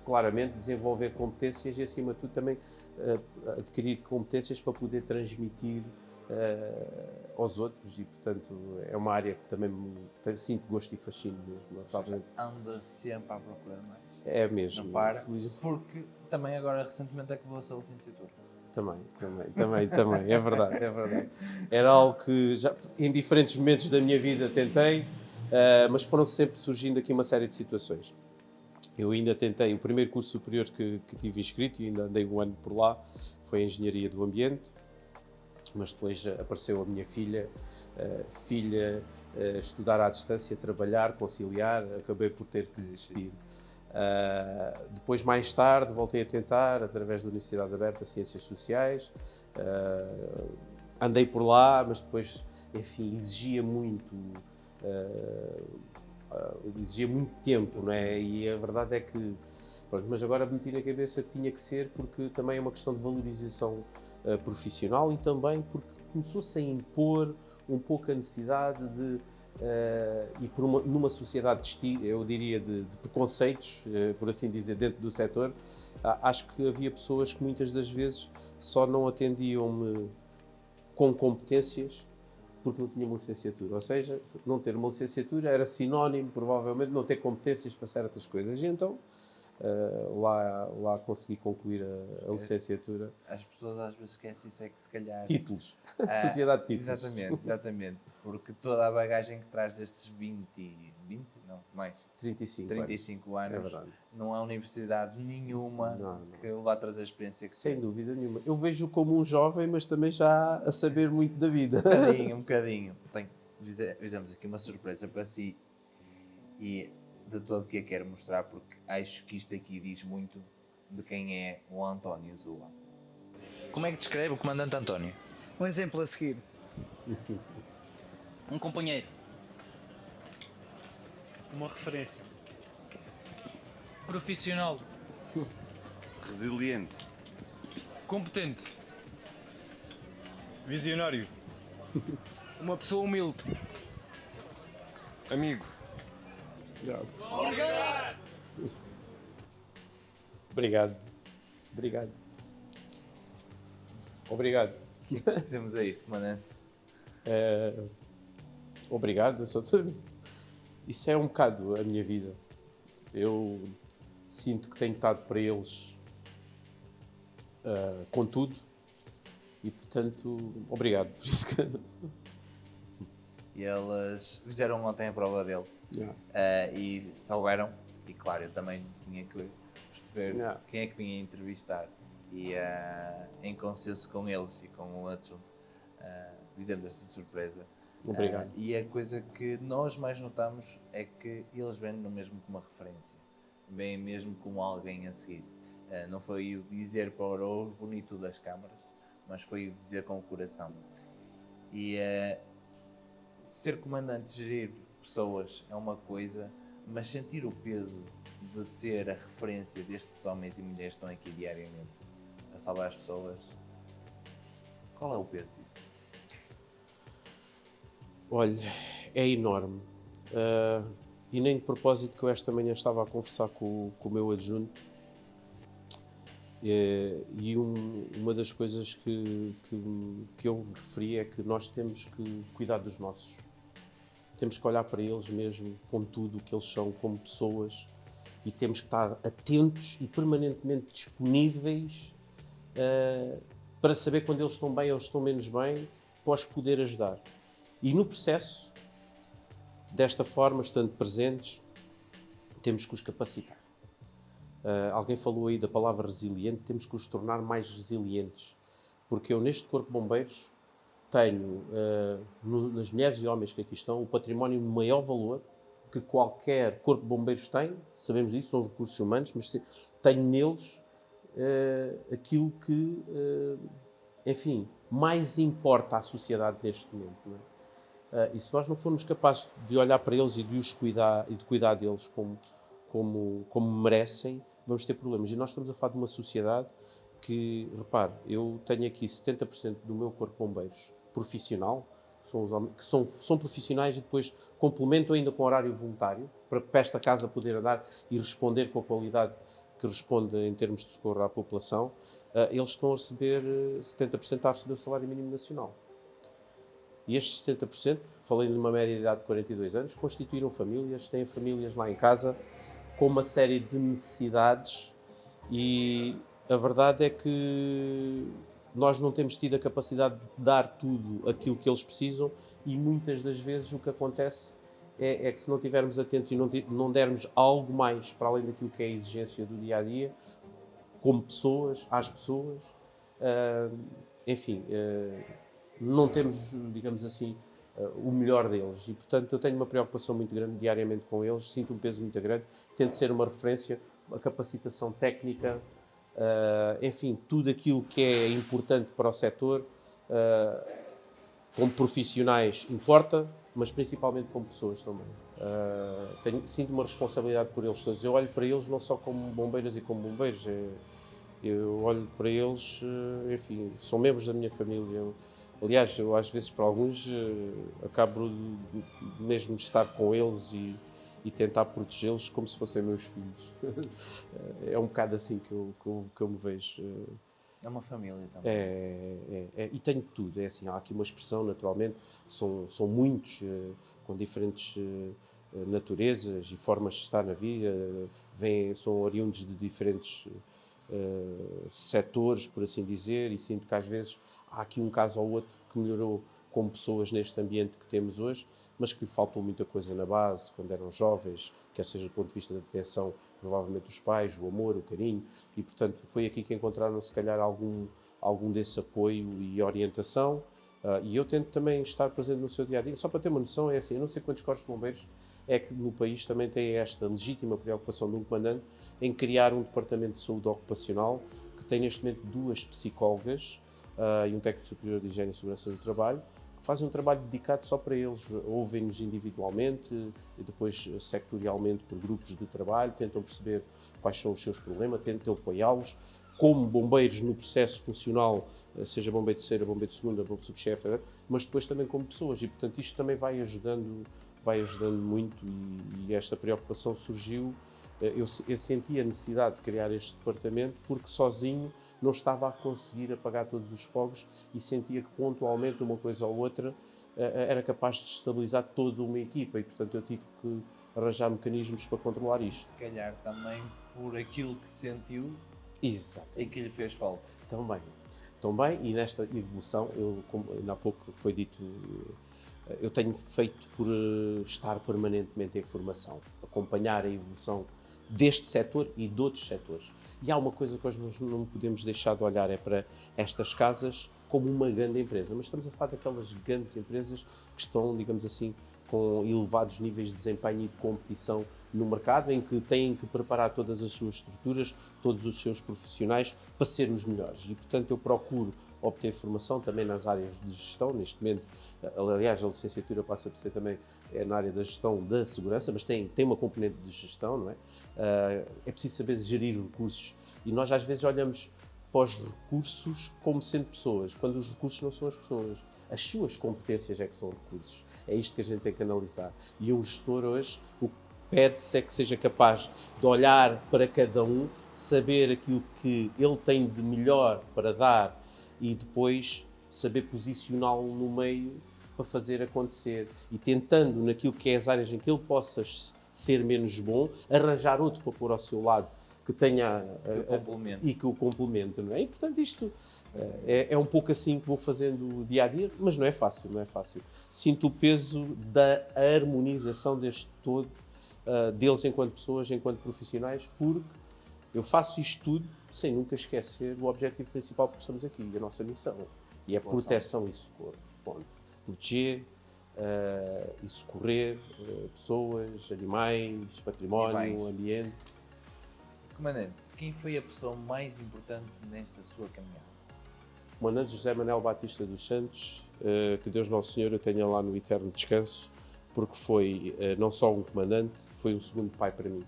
claramente, desenvolver competências e, acima de tudo, também adquirir competências para poder transmitir aos outros e, portanto, é uma área que também sinto gosto e fascínio mesmo. Anda sempre à procura de mais. É mesmo. Não para, porque também agora recentemente acabou a sua licenciatura. Também, é verdade. Era algo que já, em diferentes momentos da minha vida tentei, mas foram sempre surgindo aqui uma série de situações. Eu ainda tentei, o primeiro curso superior que tive inscrito, e ainda andei um ano por lá, foi a Engenharia do Ambiente, mas depois apareceu a minha filha, estudar à distância, trabalhar, conciliar, acabei por ter que desistir. Depois, mais tarde, voltei a tentar, através da Universidade Aberta, Ciências Sociais, andei por lá, mas depois, enfim, exigia muito tempo, não é? E a verdade é que, pronto, mas agora meti na cabeça que tinha que ser, porque também é uma questão de valorização profissional e também porque começou-se a impor um pouco a necessidade de e numa sociedade eu diria de preconceitos, por assim dizer, dentro do setor, acho que havia pessoas que muitas das vezes só não atendiam-me com competências porque não tinham uma licenciatura. Ou seja, não ter uma licenciatura era sinónimo, provavelmente, de não ter competências para certas coisas. E então, lá consegui concluir a licenciatura. As pessoas às vezes esquecem isso, é que se calhar... Títulos. Sociedade de títulos. Exatamente. Porque toda a bagagem que traz destes 35 anos, é verdade. Não há universidade nenhuma não. que vá trazer a experiência que sem tem. dúvida nenhuma. Eu vejo como um jovem, mas também já a saber muito da vida. Um bocadinho. Fizemos aqui uma surpresa para si e de todo o que eu quero mostrar, porque acho que isto aqui diz muito de quem é o António Zula. Como é que descreve o comandante António? Um exemplo a seguir. Um companheiro. Uma referência. Profissional. Resiliente. Competente. Visionário. Uma pessoa humilde. Amigo. Obrigado. Dizemos a isto, comandante. Obrigado. Isso é um bocado a minha vida. Eu sinto que tenho estado para eles com tudo e, portanto, obrigado. E eles fizeram ontem a prova dele. E souberam, e claro, eu também tinha que perceber quem é que vinha entrevistar. E em consenso com eles e com o adjunto, fizemos esta surpresa. Obrigado. E a coisa que nós mais notamos é que eles vêm-no mesmo como uma referência, vêm mesmo como alguém a seguir. Não foi o dizer para o bonito das câmaras, mas foi o dizer com o coração. E ser comandante, gerir pessoas é uma coisa, mas sentir o peso de ser a referência destes homens e mulheres que estão aqui diariamente a salvar as pessoas, qual é o peso disso? Olha, é enorme. E nem de propósito que eu esta manhã estava a conversar com o meu adjunto e uma das coisas que eu referi é que nós temos que cuidar dos nossos. Temos que olhar para eles mesmo, com tudo o que eles são como pessoas, e temos que estar atentos e permanentemente disponíveis para saber quando eles estão bem ou estão menos bem, para os poder ajudar. E no processo, desta forma, estando presentes, temos que os capacitar. Alguém falou aí da palavra resiliente, temos que os tornar mais resilientes. Porque eu, neste Corpo de Bombeiros, tenho, nas mulheres e homens que aqui estão, o património de maior valor que qualquer corpo de bombeiros tem, sabemos disso, são os recursos humanos, mas tenho neles aquilo que, enfim, mais importa à sociedade neste momento. Não é? E se nós não formos capazes de olhar para eles e de os cuidar e de cuidar deles como merecem, vamos ter problemas. E nós estamos a falar de uma sociedade que, repare, eu tenho aqui 70% do meu corpo de bombeiros profissional, que são profissionais e depois complementam ainda com horário voluntário, para esta casa poder andar e responder com a qualidade que responde em termos de socorro à população. Eles estão a receber, 70% a receber o salário mínimo nacional. E estes 70%, falei de uma média de idade de 42 anos, constituíram famílias, têm famílias lá em casa, com uma série de necessidades, e a verdade é que nós não temos tido a capacidade de dar tudo aquilo que eles precisam, e muitas das vezes o que acontece é que se não estivermos atentos e não dermos algo mais para além daquilo que é a exigência do dia-a-dia, como pessoas, às pessoas, enfim, não temos, digamos assim, o melhor deles. E, portanto, eu tenho uma preocupação muito grande diariamente com eles, sinto um peso muito grande, tento ser uma referência, a capacitação técnica, enfim, tudo aquilo que é importante para o setor, como profissionais importa, mas principalmente como pessoas também. Sinto uma responsabilidade por eles todos. Eu olho para eles não só como bombeiras e como bombeiros, eu olho para eles, enfim, são membros da minha família. Aliás, eu às vezes para alguns acabo mesmo de estar com eles e tentar protegê-los como se fossem meus filhos. É um bocado assim que eu me vejo. É uma família também. E tenho tudo. É assim, há aqui uma expressão, naturalmente, são muitos, com diferentes naturezas e formas de estar na vida, são oriundos de diferentes setores, por assim dizer, e sinto que às vezes há aqui um caso ou outro que melhorou como pessoas neste ambiente que temos hoje, mas que lhe faltou muita coisa na base, quando eram jovens, quer seja do ponto de vista da atenção, provavelmente dos pais, o amor, o carinho, e portanto foi aqui que encontraram se calhar algum desse apoio e orientação, e eu tento também estar presente no seu dia-a-dia. Só para ter uma noção, é assim, eu não sei quantos corpos de bombeiros é que no país também tem esta legítima preocupação de um comandante em criar um departamento de saúde ocupacional que tem neste momento 2 psicólogas e um técnico superior de higiene e segurança do trabalho, que fazem um trabalho dedicado só para eles. Ouvem-nos individualmente e depois sectorialmente por grupos de trabalho, tentam perceber quais são os seus problemas, tentam apoiá-los como bombeiros no processo funcional, seja bombeiro de terceira, bombeiro de segunda, bombeiro de subchefe, mas depois também como pessoas, e portanto isto também vai ajudando muito, e esta preocupação surgiu. Eu senti a necessidade de criar este departamento porque sozinho não estava a conseguir apagar todos os fogos e sentia que pontualmente uma coisa ou outra era capaz de estabilizar toda uma equipa, e portanto eu tive que arranjar mecanismos para controlar isto. Se calhar também por aquilo que sentiu. Exato. E que lhe fez falta. Também, e nesta evolução, como ainda há pouco foi dito, eu tenho feito por estar permanentemente em formação, acompanhar a evolução deste setor e de outros setores. E há uma coisa que nós não podemos deixar de olhar, é para estas casas como uma grande empresa, mas estamos a falar daquelas grandes empresas que estão, digamos assim, com elevados níveis de desempenho e de competição no mercado, em que têm que preparar todas as suas estruturas, todos os seus profissionais para ser os melhores. E, portanto, eu procuro obter formação também nas áreas de gestão. Neste momento, aliás, a licenciatura passa por ser também na área da gestão da segurança, mas tem uma componente de gestão, não é? É preciso saber gerir recursos, e nós às vezes olhamos para os recursos como sendo pessoas, quando os recursos não são as pessoas. As suas competências é que são recursos. É isto que a gente tem que analisar. E um gestor hoje, o que pede-se é que seja capaz de olhar para cada um, saber aquilo que ele tem de melhor para dar e depois saber posicioná-lo no meio para fazer acontecer. E tentando, naquilo que é as áreas em que ele possa ser menos bom, arranjar outro para pôr ao seu lado que tenha e que o complemente, não é? E, portanto, isto é um pouco assim que vou fazendo dia a dia, mas não é fácil. Sinto o peso da harmonização deste todo, deles enquanto pessoas, enquanto profissionais, porque eu faço isto tudo sem nunca esquecer o objetivo principal porque estamos aqui, a nossa missão, e é proteção e socorro. Ponto. Proteger e socorrer pessoas, animais, património, ambiente. Comandante, quem foi a pessoa mais importante nesta sua caminhada? O comandante José Manuel Batista dos Santos, que Deus Nosso Senhor o tenha lá no eterno descanso, porque foi não só um comandante, foi um segundo pai para mim.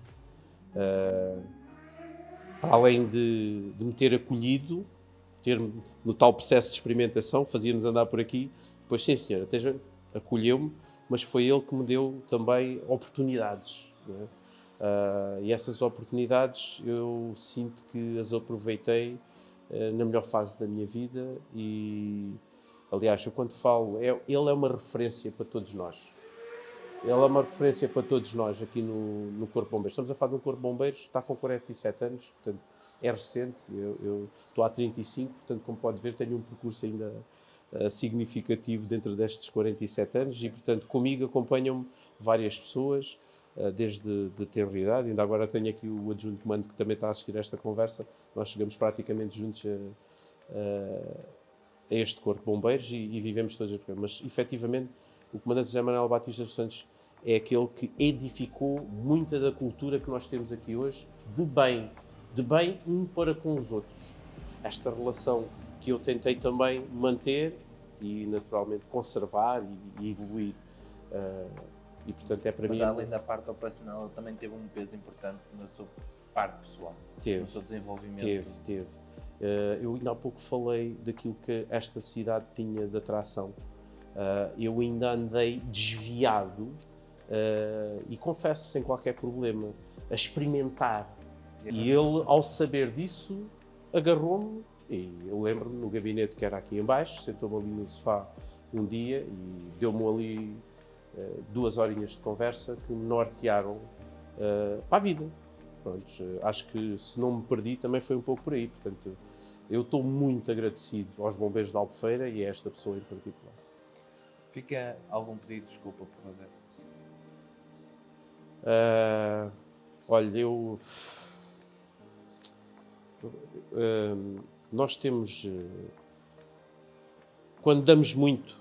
Para além de me ter acolhido, no tal processo de experimentação, fazia-nos andar por aqui, depois sim senhora, acolheu-me, mas foi ele que me deu também oportunidades, não é? E essas oportunidades eu sinto que as aproveitei na melhor fase da minha vida e, aliás, eu quando falo, ele é uma referência para todos nós. Ele é uma referência para todos nós aqui no Corpo de Bombeiros. Estamos a falar de um Corpo de Bombeiros, está com 47 anos, portanto, é recente, eu estou há 35, portanto, como pode ver, tenho um percurso ainda significativo dentro destes 47 anos e, portanto, comigo acompanham-me várias pessoas, desde de tenra idade. Ainda agora tenho aqui o adjunto de comando que também está a assistir a esta conversa. Nós chegamos praticamente juntos a este Corpo de Bombeiros e vivemos todos os problemas. Mas, efetivamente, o comandante José Manuel Batista dos Santos é aquele que edificou muita da cultura que nós temos aqui hoje, de bem um para com os outros. Esta relação que eu tentei também manter e, naturalmente, conservar e evoluir. E, portanto, é para mim... Mas, além da parte operacional, ele também teve um peso importante na sua parte pessoal, no seu desenvolvimento. Teve. Eu ainda há pouco falei daquilo que esta cidade tinha de atração. Eu ainda andei desviado, e confesso, sem qualquer problema, a experimentar. E ele, ao saber disso, agarrou-me, e eu lembro-me, no gabinete que era aqui em baixo, sentou-me ali no sofá um dia e deu-me ali 2 horinhas de conversa que me nortearam para a vida. Pronto, acho que se não me perdi também foi um pouco por aí. Portanto, eu estou muito agradecido aos bombeiros de Albufeira e a esta pessoa em particular. Fica algum pedido de desculpa por fazer? Olha, nós temos, quando damos muito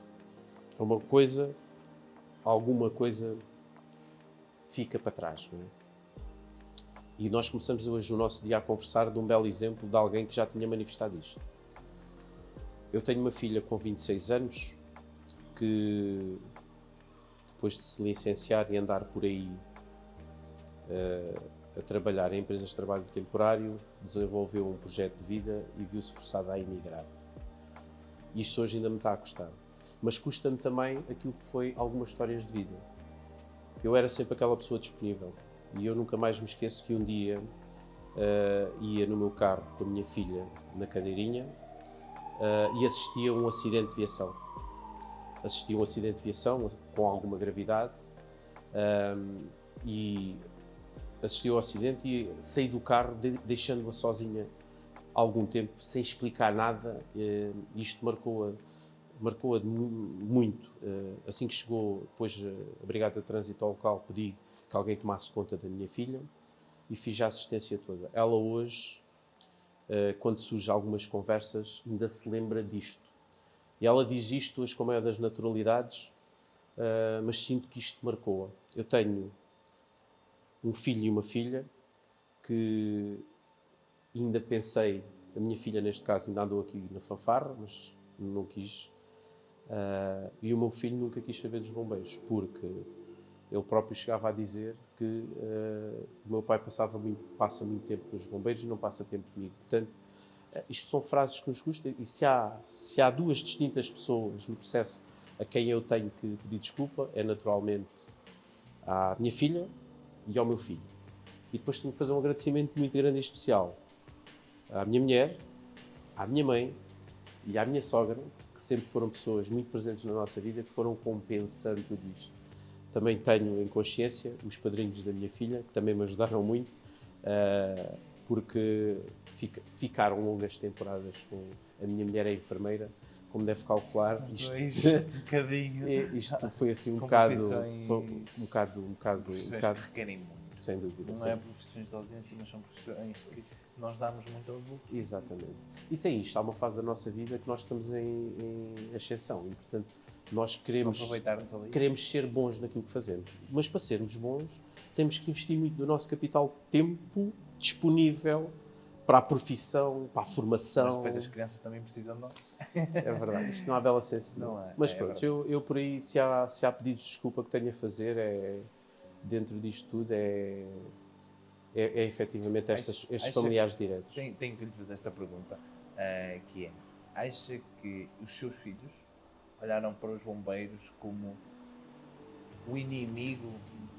a uma coisa, alguma coisa fica para trás, não é? E nós começamos hoje o nosso dia a conversar de um belo exemplo de alguém que já tinha manifestado isto. Eu tenho uma filha com 26 anos que, depois de se licenciar e andar por aí a trabalhar em empresas de trabalho temporário, desenvolveu um projeto de vida e viu-se forçada a emigrar. Isto hoje ainda me está a custar. Mas custa-me também aquilo que foi algumas histórias de vida. Eu era sempre aquela pessoa disponível e eu nunca mais me esqueço que um dia ia no meu carro com a minha filha na cadeirinha e assistia a um acidente de viação. Assisti a um acidente de viação com alguma gravidade e assisti ao acidente e saí do carro deixando-a sozinha algum tempo, sem explicar nada. Isto marcou-a muito. Assim que chegou depois a Brigada de Trânsito ao local, pedi que alguém tomasse conta da minha filha e fiz a assistência toda. Ela hoje, quando surge algumas conversas, ainda se lembra disto. E ela diz isto hoje com a maior das naturalidades, mas sinto que isto marcou-a. Eu tenho um filho e uma filha que ainda pensei, a minha filha neste caso ainda andou aqui na fanfarra, mas não quis, e o meu filho nunca quis saber dos bombeiros, porque ele próprio chegava a dizer que o meu pai passa muito tempo nos bombeiros e não passa tempo comigo. Portanto, isto são frases que nos custam, e se há 2 distintas pessoas no processo a quem eu tenho que pedir desculpa, é naturalmente à minha filha e ao meu filho. E depois tenho que fazer um agradecimento muito grande e especial à minha mulher, à minha mãe e à minha sogra, que sempre foram pessoas muito presentes na nossa vida, que foram compensando tudo isto. Também tenho em consciência os padrinhos da minha filha, que também me ajudaram muito, porque ficaram longas temporadas com a minha mulher é enfermeira, como deve calcular. Isto foi assim um bocado que requerem muito. Sem dúvida. Não é profissões de ausência, mas são profissões que nós damos muito aos outros. Exatamente. E tem isto, há uma fase da nossa vida que nós estamos em ascensão e, portanto, nós queremos ser bons naquilo que fazemos. Mas para sermos bons, temos que investir muito do nosso capital tempo disponível para a profissão, para a formação. Mas depois as crianças também precisam de nós. É verdade, isto não há bela senso. Não é, Mas é pronto, verdade. eu por aí, se há pedidos de desculpa que tenho a fazer, dentro disto tudo, é efetivamente estes familiares diretos. Tenho que lhe fazer esta pergunta, que é, acha que os seus filhos olharam para os bombeiros como o inimigo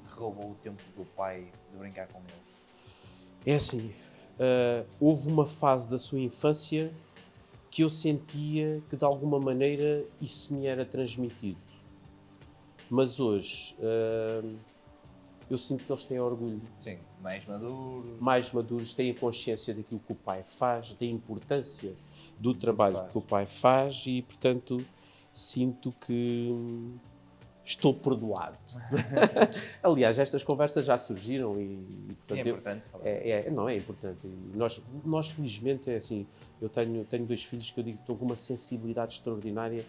que roubou o tempo do pai de brincar com eles? É assim, houve uma fase da sua infância que eu sentia que de alguma maneira isso me era transmitido. Mas hoje eu sinto que eles têm orgulho. Sim, mais maduros, têm consciência daquilo que o pai faz, da importância do trabalho que o pai faz e, portanto, sinto que estou perdoado. Aliás, estas conversas já surgiram e portanto, é importante falar. Não, é importante. E nós felizmente, é assim, eu tenho 2 filhos que eu digo que estão com uma sensibilidade extraordinária.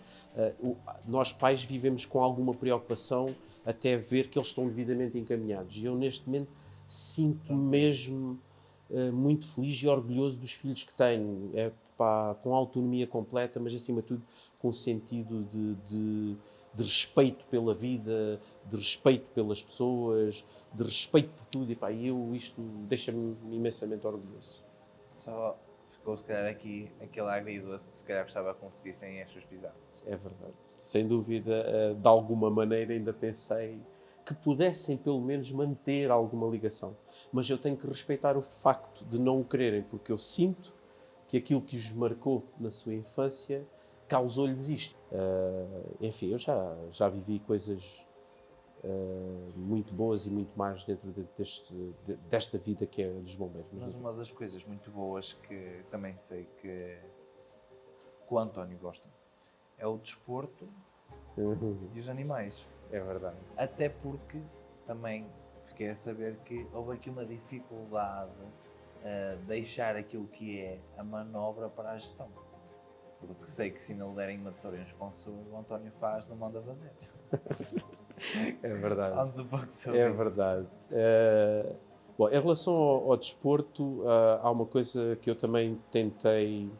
Nós pais vivemos com alguma preocupação até ver que eles estão devidamente encaminhados. E eu, neste momento, sinto-me mesmo muito feliz e orgulhoso dos filhos que tenho. Com autonomia completa, mas, acima de tudo, com um sentido de respeito pela vida, de respeito pelas pessoas, de respeito por tudo. E isto deixa-me imensamente orgulhoso. Só ficou, se calhar, aqui aquele agridoce que se calhar gostava de conseguir sem as suas pisadas. É verdade. Sem dúvida, de alguma maneira ainda pensei que pudessem pelo menos manter alguma ligação. Mas eu tenho que respeitar o facto de não o quererem, porque eu sinto que aquilo que os marcou na sua infância causou-lhes isto. Enfim, eu já vivi coisas muito boas e muito mais dentro desta vida que é dos bombeiros. Mas uma das coisas muito boas que também sei que o António gosta é o desporto e os animais. É verdade. Até porque também fiquei a saber que houve aqui uma dificuldade deixar aquilo que é a manobra para a gestão. Porque sei que se não lhe derem uma tesoura e um esponso, o António faz, não manda fazer. É verdade. Vamos um pouco sobre É isso. verdade. Bom, em relação ao desporto, há uma coisa que eu também tentei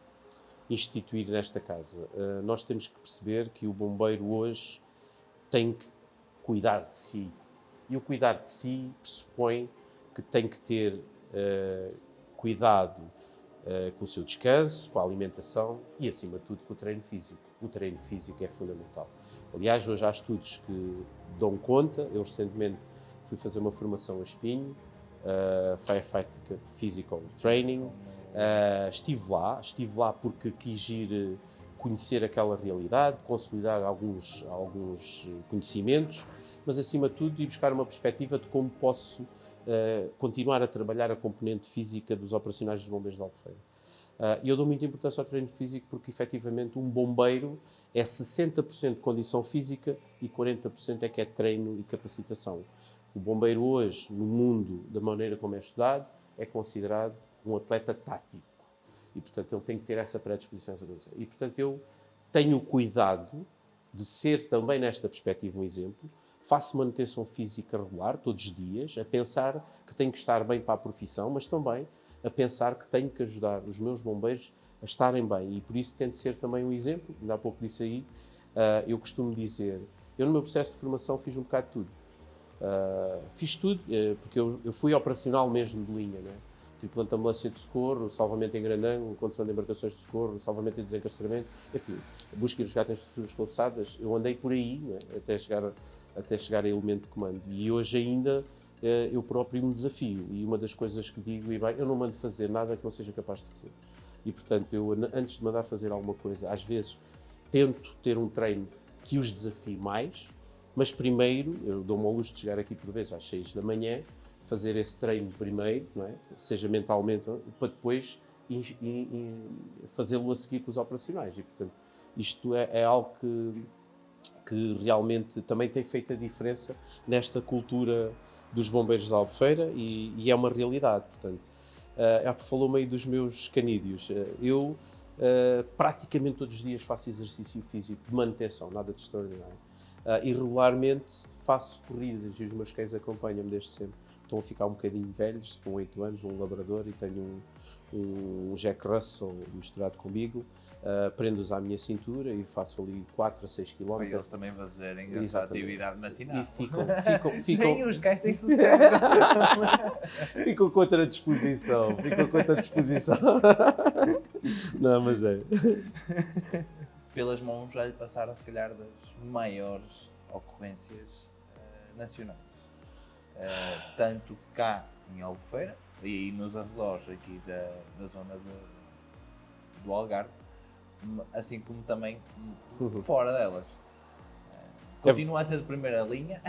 instituir nesta casa. Nós temos que perceber que o bombeiro hoje tem que cuidar de si. E o cuidar de si pressupõe que tem que ter cuidado com o seu descanso, com a alimentação e, acima de tudo, com o treino físico. O treino físico é fundamental. Aliás, hoje há estudos que dão conta. Eu recentemente fui fazer uma formação a Espinho, Firefighting Physical Training. Estive lá porque quis ir conhecer aquela realidade, consolidar alguns conhecimentos, mas, acima de tudo, ir buscar uma perspectiva de como posso continuar a trabalhar a componente física dos operacionais dos bombeiros de Albufeira. E eu dou muita importância ao treino físico porque, efetivamente, um bombeiro é 60% de condição física e 40% é que é treino e capacitação. O bombeiro hoje, no mundo, da maneira como é estudado, é considerado um atleta tático. E, portanto, ele tem que ter essa predisposição. E, portanto, eu tenho cuidado de ser também, nesta perspectiva, um exemplo. Faço manutenção física regular, todos os dias, a pensar que tenho que estar bem para a profissão, mas também a pensar que tenho que ajudar os meus bombeiros a estarem bem. E por isso tento ser também um exemplo. Ainda há pouco disse aí, eu costumo dizer, eu no meu processo de formação fiz um bocado de tudo. Fiz tudo, porque eu fui operacional mesmo de linha, né? Tripulante de ambulância de socorro, salvamento em granão, condução de embarcações de socorro, salvamento e desencarceramento, enfim, busca e resgate em estruturas colapsadas. Eu andei por aí, né? até chegar a elemento de comando. E hoje ainda eu próprio me desafio. E uma das coisas que digo, e bem, eu não mando fazer nada que não seja capaz de fazer. E, portanto, eu, antes de mandar fazer alguma coisa, às vezes tento ter um treino que os desafie mais, mas primeiro, eu dou-me ao luxo de chegar aqui por vezes às 6 da manhã, fazer esse treino primeiro, não é? Seja mentalmente, para depois fazê-lo a seguir com os operacionais. E, portanto, isto é algo que realmente também tem feito a diferença nesta cultura dos bombeiros de Albufeira e é uma realidade. Portanto, Falou-me aí dos meus canídeos. Eu praticamente todos os dias faço exercício físico de manutenção, nada de extraordinário. E regularmente faço corridas e os meus cães acompanham-me desde sempre. Estão a ficar um bocadinho velhos, com 8 anos, um labrador, e tenho um Jack Russell misturado com Beagle. Prendo-os à minha cintura e faço ali 4 a 6 km. Para eles também fazerem essa atividade matinal. E ficam Nem os gajos têm sucesso. ficam com outra disposição. Não, mas é. Pelas mãos já lhe passaram, se calhar, das maiores ocorrências nacionais. Tanto cá em Albufeira e nos arredores aqui da zona do Algarve, assim como também fora delas. Continua a ser de primeira linha,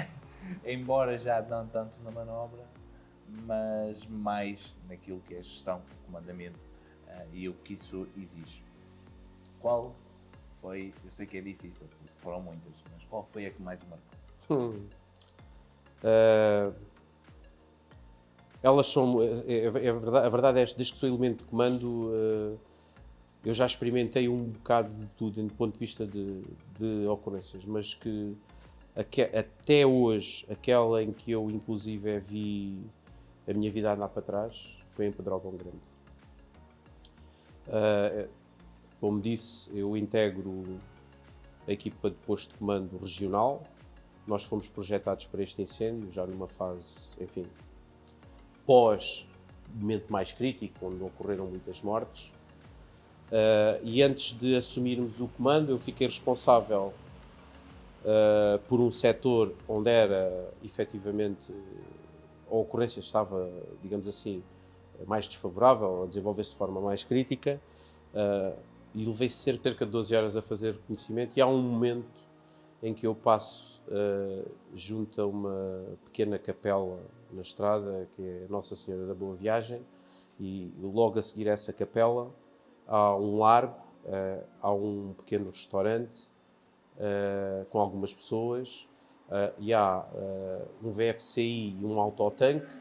embora já não tanto na manobra, mas mais naquilo que é gestão, comandamento e o que isso exige. Qual foi, eu sei que é difícil, foram muitas, mas qual foi a que mais marcou? Elas são, a verdade é esta, desde que sou elemento de comando, eu já experimentei um bocado de tudo, do ponto de vista de ocorrências, mas que até hoje, aquela em que eu inclusive vi a minha vida andar para trás, foi em Pedrógão Grande. Como disse, eu integro a equipa de posto de comando regional. Nós fomos projetados para este incêndio, já numa fase, enfim, pós-momento mais crítico, onde ocorreram muitas mortes. E antes de assumirmos o comando, eu fiquei responsável por um setor onde era, efetivamente, a ocorrência estava, digamos assim, mais desfavorável, a desenvolver-se de forma mais crítica, e levei cerca de 12 horas a fazer reconhecimento, e há um momento em que eu passo junto a uma pequena capela na estrada, que é Nossa Senhora da Boa Viagem, e logo a seguir essa capela há um largo, há um pequeno restaurante com algumas pessoas, e há um VFCI e um autotanque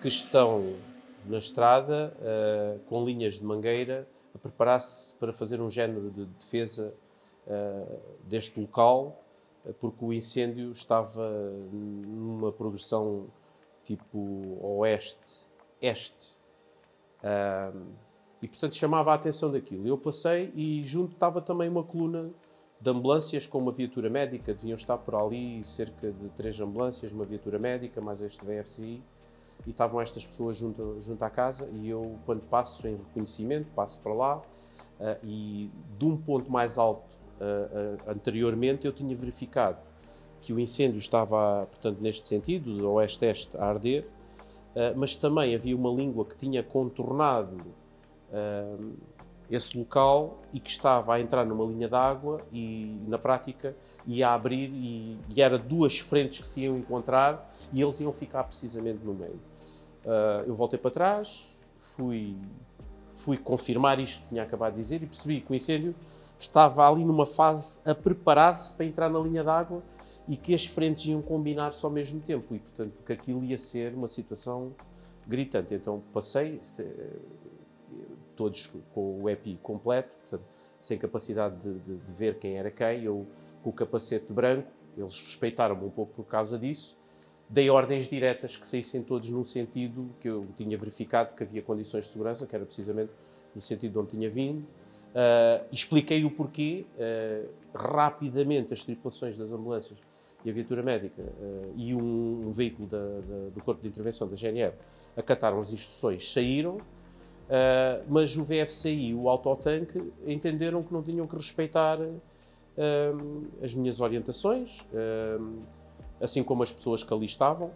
que estão na estrada com linhas de mangueira a preparar-se para fazer um género de defesa deste local, porque o incêndio estava numa progressão tipo oeste-este, e portanto chamava a atenção daquilo. Eu passei e junto estava também uma coluna de ambulâncias com uma viatura médica, deviam estar por ali cerca de 3 ambulâncias, uma viatura médica, mais este VFCI, e estavam estas pessoas junto à casa, e eu, quando passo em reconhecimento, passo para lá, e de um ponto mais alto anteriormente eu tinha verificado que o incêndio estava, portanto, neste sentido, de oeste-este, a arder, mas também havia uma língua que tinha contornado esse local e que estava a entrar numa linha de água e, na prática, ia abrir e era 2 frentes que se iam encontrar e eles iam ficar precisamente no meio. Eu voltei para trás, fui confirmar isto que tinha acabado de dizer e percebi que o incêndio estava ali numa fase a preparar-se para entrar na linha de água e que as frentes iam combinar-se ao mesmo tempo e, portanto, que aquilo ia ser uma situação gritante. Então passei, todos com o EPI completo, portanto, sem capacidade de ver quem era quem, eu com o capacete branco, eles respeitaram-me um pouco por causa disso, dei ordens diretas que saíssem todos num sentido que eu tinha verificado que havia condições de segurança, que era precisamente no sentido de onde tinha vindo. Expliquei o porquê. Rapidamente as tripulações das ambulâncias e a viatura médica e um veículo do Corpo de Intervenção da GNR acataram as instruções, saíram, mas o VFCI e o autotanque entenderam que não tinham que respeitar as minhas orientações, assim como as pessoas que ali estavam,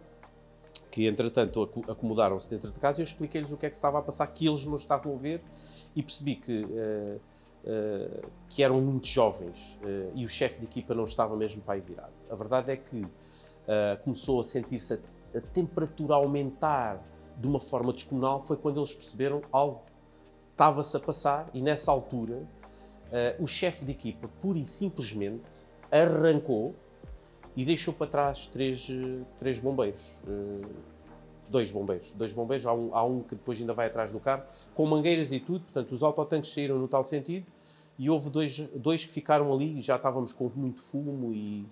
que entretanto acomodaram-se dentro de casa. Eu expliquei-lhes o que é que estava a passar, que eles não estavam a ver, e percebi que eram muito jovens e o chefe de equipa não estava mesmo para aí virado. A verdade é que começou a sentir-se a temperatura aumentar de uma forma descomunal, foi quando eles perceberam algo estava-se a passar, e nessa altura o chefe de equipa pura e simplesmente arrancou e deixou para trás três bombeiros. Dois bombeiros, há um que depois ainda vai atrás do carro, com mangueiras e tudo, portanto os autotanques saíram no tal sentido, e houve dois que ficaram ali, já estávamos com muito fumo e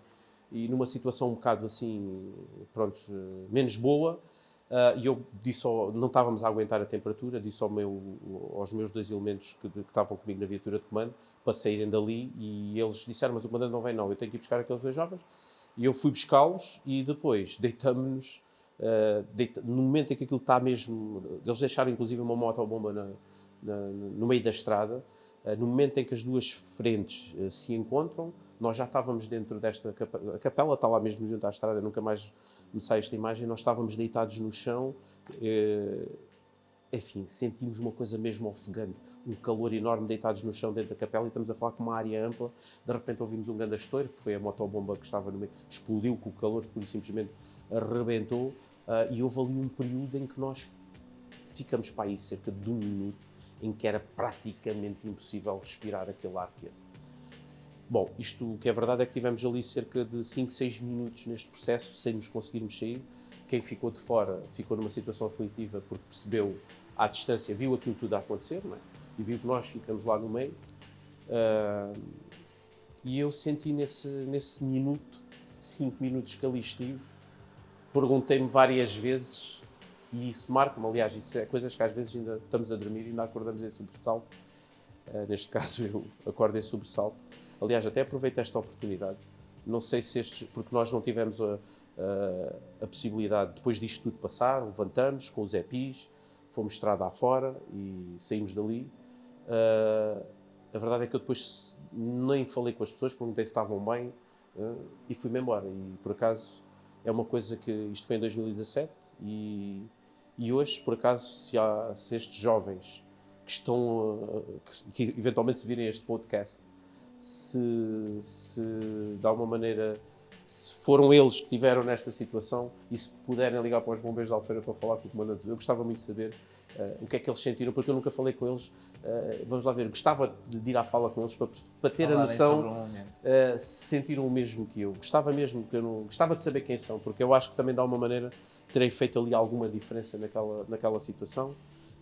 numa situação um bocado assim, pronto, menos boa, e eu disse, não estávamos a aguentar a temperatura, disse aos meus 2 elementos que estavam comigo na viatura de comando, para saírem dali, e eles disseram, mas o comandante não vem não, eu tenho que ir buscar aqueles 2 jovens, e eu fui buscá-los, e depois deitamos-nos, no momento em que aquilo está mesmo, eles deixaram inclusive uma motobomba no meio da estrada, no momento em que as duas frentes se encontram, nós já estávamos dentro desta capela, a capela está lá mesmo junto à estrada, nunca mais me sai esta imagem, nós estávamos deitados no chão, enfim, sentimos uma coisa mesmo ofegante, um calor enorme deitados no chão dentro da capela, e estamos a falar com uma área ampla, de repente ouvimos um grande estouro, que foi a motobomba que estava no meio, explodiu com o calor, pura e simplesmente arrebentou, e houve ali um período em que nós ficamos para aí cerca de 1 minuto, em que era praticamente impossível respirar aquele ar quente. Bom, isto o que é verdade é que tivemos ali cerca de 5, 6 minutos neste processo, sem nos conseguirmos sair. Quem ficou de fora ficou numa situação aflitiva porque percebeu à distância, viu aquilo tudo a acontecer, não é? E viu que nós ficamos lá no meio. E eu senti nesse minuto, 5 minutos que ali estive, perguntei-me várias vezes, e isso marca-me, aliás, isso é coisas que às vezes ainda estamos a dormir e ainda acordamos em sobressalto. Neste caso eu acordo em sobressalto. Aliás, até aproveito esta oportunidade. Não sei se porque nós não tivemos a possibilidade, depois disto tudo passar, levantamos com os EPIs, fomos estrada afora e saímos dali. A verdade é que eu depois nem falei com as pessoas, perguntei se estavam bem e fui-me embora. E por acaso é uma coisa que isto foi em 2017 e hoje, por acaso, se estes jovens que estão, que eventualmente se virem este podcast, se de alguma maneira se foram eles que estiveram nesta situação e se puderem ligar para os bombeiros de Albufeira para falar com o comandante, eu gostava muito de saber o que é que eles sentiram, porque eu nunca falei com eles. Vamos lá ver, gostava de ir à fala com eles para ter a noção se sentiram o mesmo que eu. Gostava mesmo, gostava de saber quem são, porque eu acho que também de alguma maneira terei feito ali alguma diferença naquela situação.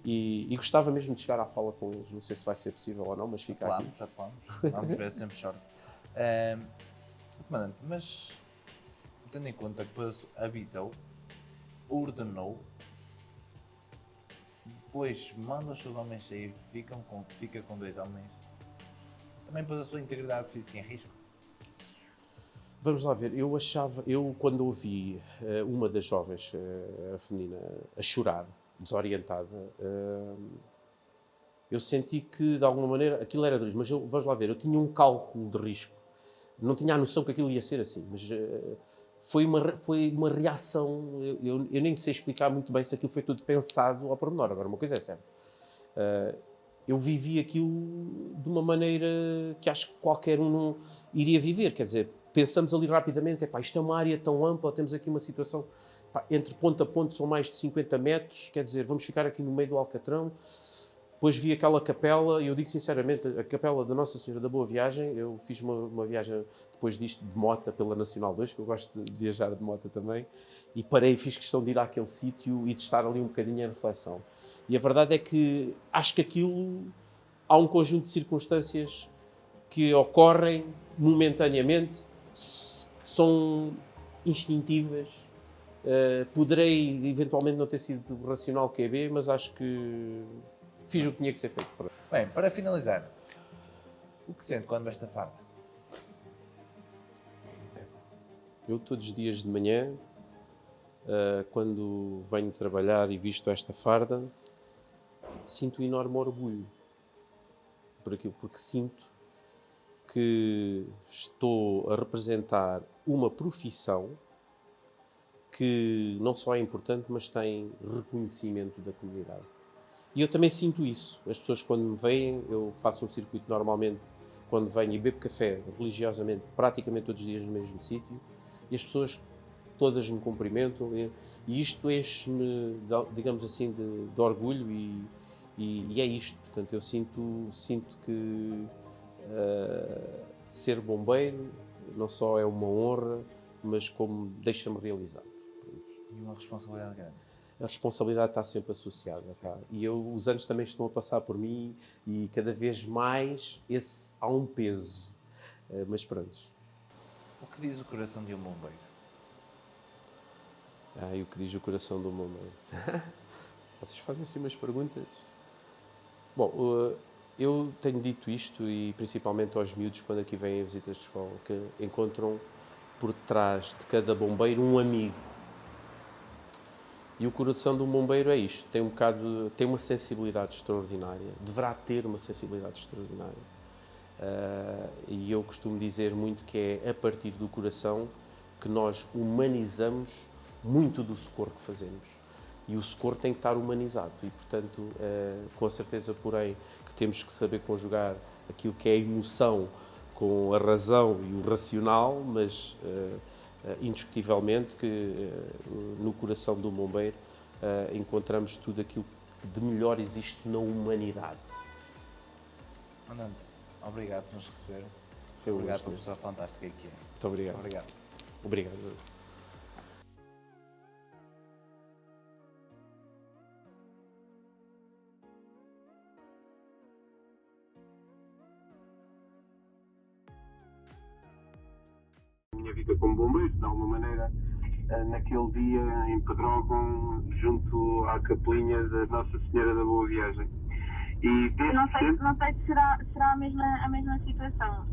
E gostava mesmo de chegar à fala com eles. Não sei se vai ser possível ou não, mas fica aqui. Já falamos. Vamos ver, sempre choro. Comandante, mas tendo em conta que depois avisou, ordenou, depois manda os seus homens sair, fica com 2 homens, também pôs a sua integridade física em risco? Vamos lá ver, eu quando ouvi uma das jovens, a feminina, a chorar, desorientada, eu senti que de alguma maneira aquilo era de risco, mas vamos lá ver, eu tinha um cálculo de risco, não tinha a noção que aquilo ia ser assim, mas foi uma reação, eu nem sei explicar muito bem se aquilo foi tudo pensado ao pormenor. Agora uma coisa é certa, eu vivi aquilo de uma maneira que acho que qualquer um não iria viver, quer dizer, pensamos ali rapidamente, isto é uma área tão ampla, temos aqui uma situação, entre ponto a ponto são mais de 50 metros, quer dizer, vamos ficar aqui no meio do Alcatrão. Depois vi aquela capela, e eu digo sinceramente, a capela da Nossa Senhora da Boa Viagem, eu fiz uma viagem depois disto de moto pela Nacional 2, que eu gosto de viajar de moto também, e parei, fiz questão de ir àquele sítio e de estar ali um bocadinho em reflexão. E a verdade é que acho que aquilo, há um conjunto de circunstâncias que ocorrem momentaneamente, que são instintivas. Poderei eventualmente não ter sido racional QB, mas acho que fiz o que tinha que ser feito. Bem, para finalizar, o que sente quando esta farda? Eu todos os dias de manhã, quando venho trabalhar e visto esta farda, sinto um enorme orgulho por aquilo, porque sinto que estou a representar uma profissão que não só é importante, mas tem reconhecimento da comunidade. E eu também sinto isso. As pessoas quando me veem, eu faço um circuito normalmente, quando venho e bebo café religiosamente, praticamente todos os dias no mesmo sítio, e as pessoas todas me cumprimentam, e isto enche-me, digamos assim, de orgulho, e é isto. Portanto, eu sinto que ser bombeiro não só é uma honra, mas como deixa-me realizar. E uma responsabilidade grande. a responsabilidade está sempre associada. Tá? E os anos também estão a passar por mim e cada vez mais há um peso. Mas pronto. O que diz o coração de um bombeiro? E o que diz o coração do bombeiro? Vocês fazem assim umas perguntas? Bom, eu tenho dito isto e principalmente aos miúdos quando aqui vêm a visitas de escola, que encontram por trás de cada bombeiro um amigo. E o coração de um bombeiro é isto, tem uma sensibilidade extraordinária, deverá ter uma sensibilidade extraordinária. E eu costumo dizer muito que é a partir do coração que nós humanizamos muito do socorro que fazemos. E o socorro tem que estar humanizado e, portanto, com a certeza, porém, que temos que saber conjugar aquilo que é a emoção com a razão e o racional, mas indiscutivelmente que no coração do bombeiro encontramos tudo aquilo que de melhor existe na humanidade. Comandante, obrigado por nos receber. Foi um Obrigado gosto. pela pessoa fantástica que é. Muito obrigado. Obrigado. Obrigado. A minha vida como bombeiro, de alguma maneira, naquele dia em Pedrógão, junto à capelinha da Nossa Senhora da Boa Viagem. E desde Não sei sempre... se será a mesma situação.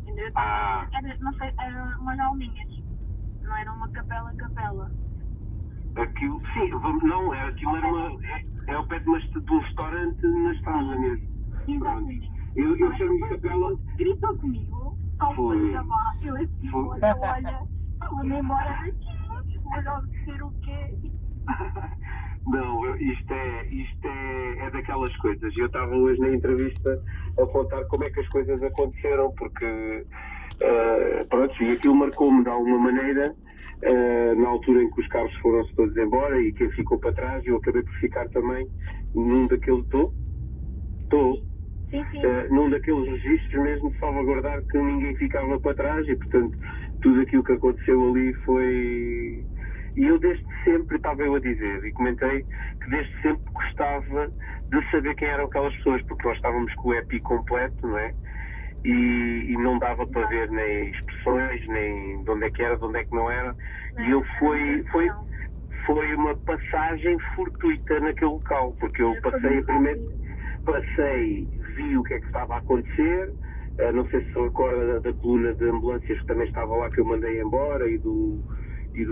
Não sei, eram umas alminhas. Não era uma capela. Aquilo, sim, não, aquilo era é ao pé de um restaurante na estrada mesmo. Exatamente. Eu chamo-lhe capela. Gritou comigo, só foi chamar. Eu assim, olha, vou-me embora daqui, vou obedecer o quê? Não, isto é daquelas coisas. Eu estava hoje na entrevista a contar como é que as coisas aconteceram, porque pronto, e aquilo marcou-me de alguma maneira, na altura em que os carros foram-se todos embora e quem ficou para trás, eu acabei por ficar também num daqueles. Estou. Sim. Num daqueles registros mesmo de salvaguardar que ninguém ficava para trás e, portanto, tudo aquilo que aconteceu ali foi... E eu desde sempre, estava eu a dizer, e comentei que desde sempre gostava de saber quem eram aquelas pessoas, porque nós estávamos com o EPI completo, não é? E não dava para ver nem expressões, nem de onde é que era, de onde é que não era. E eu foi uma passagem fortuita naquele local, porque eu vi o que é que estava a acontecer, não sei se se recorda da coluna de ambulâncias que também estava lá, que eu mandei embora, e do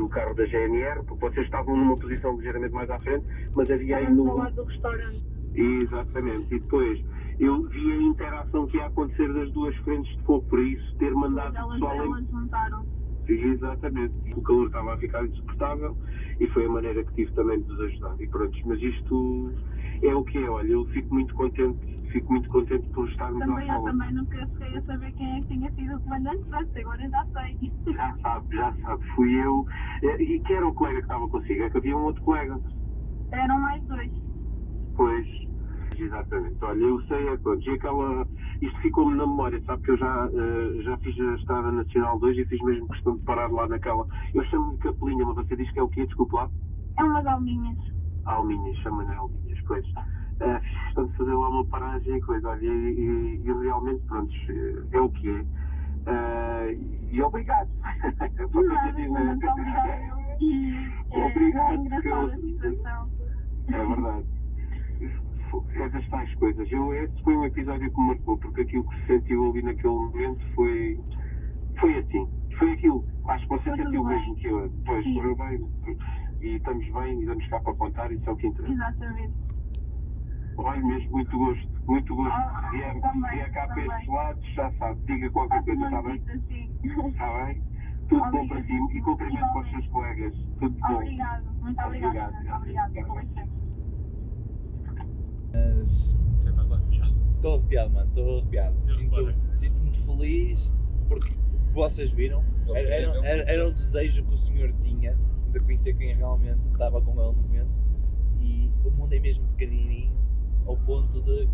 carro da GNR, porque vocês estavam numa posição ligeiramente mais à frente, mas havia ainda ao lado do restaurante. Exatamente, e depois eu vi a interação que ia acontecer das duas frentes de fogo, por isso ter mandado o pessoal... Elas juntaram. Exatamente, o calor estava a ficar insuportável e foi a maneira que tive também de vos ajudar. E pronto, mas isto é o que é, olha, eu fico muito contente por estarmos à Eu fala. também nunca cheguei a saber quem é que tinha sido o comandante, pronto, agora já sei. Já sabe, fui eu. E que era o colega que estava consigo? É que havia um outro colega. Eram mais dois. Pois, exatamente. Olha, eu sei, pronto, isto ficou-me na memória, sabe que eu já fiz a Estrada Nacional 2 e fiz mesmo questão de parar lá naquela. Eu chamo-lhe Capelinha, mas você diz que é o quê? Desculpe lá. É umas alminhas. Alminhas, chama-lhe Alminhas, pois. Fiz questão de fazer lá uma paragem e coisa, olha, e realmente, pronto, é o que é. E obrigado. Muito obrigado. Obrigado, É engraçada a situação. É verdade. É das tais coisas. Esse foi um episódio que me marcou, porque aquilo que se sentiu ali naquele momento foi assim. Foi aquilo. Acho que você sentiu mesmo que eu. Pois, correu bem. E estamos bem e damos cá para contar, isso é o que interessa. Exatamente. Olha mesmo, muito gosto. Se vier cá para estes lados, já sabe, diga qualquer coisa, está bem? Está bem? Tudo bom para si e cumprimento para os seus colegas. Tudo bom. Obrigado, muito obrigado. Obrigado, com licença. Estou arrepiado, mano, estou arrepiado. Sinto-me muito feliz porque vocês viram, era um desejo que o senhor tinha de conhecer quem realmente estava com ele no momento, e o mundo é mesmo pequenininho ao ponto de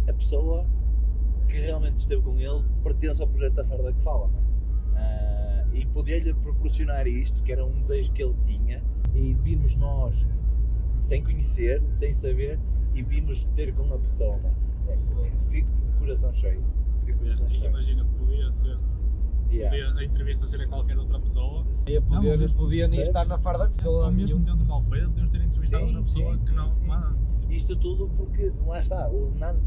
a pessoa que realmente esteve com ele pertence ao projeto da Farda que fala, e poder-lhe proporcionar isto, que era um desejo que ele tinha, e vimos nós sem conhecer, sem saber, e vimos ter com a pessoa. Fico de coração cheio. Imagina, podia ser. Podia a entrevista ser a qualquer outra pessoa. Podia nem estar na farda de pessoa. Ou mesmo dentro da Alfeira, podemos ter entrevistado outra pessoa que não. Isto tudo porque, lá está,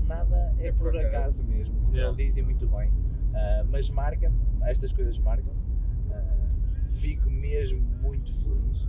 nada é por acaso mesmo, como ele dizem muito bem. Mas estas coisas marcam. Fico mesmo muito feliz.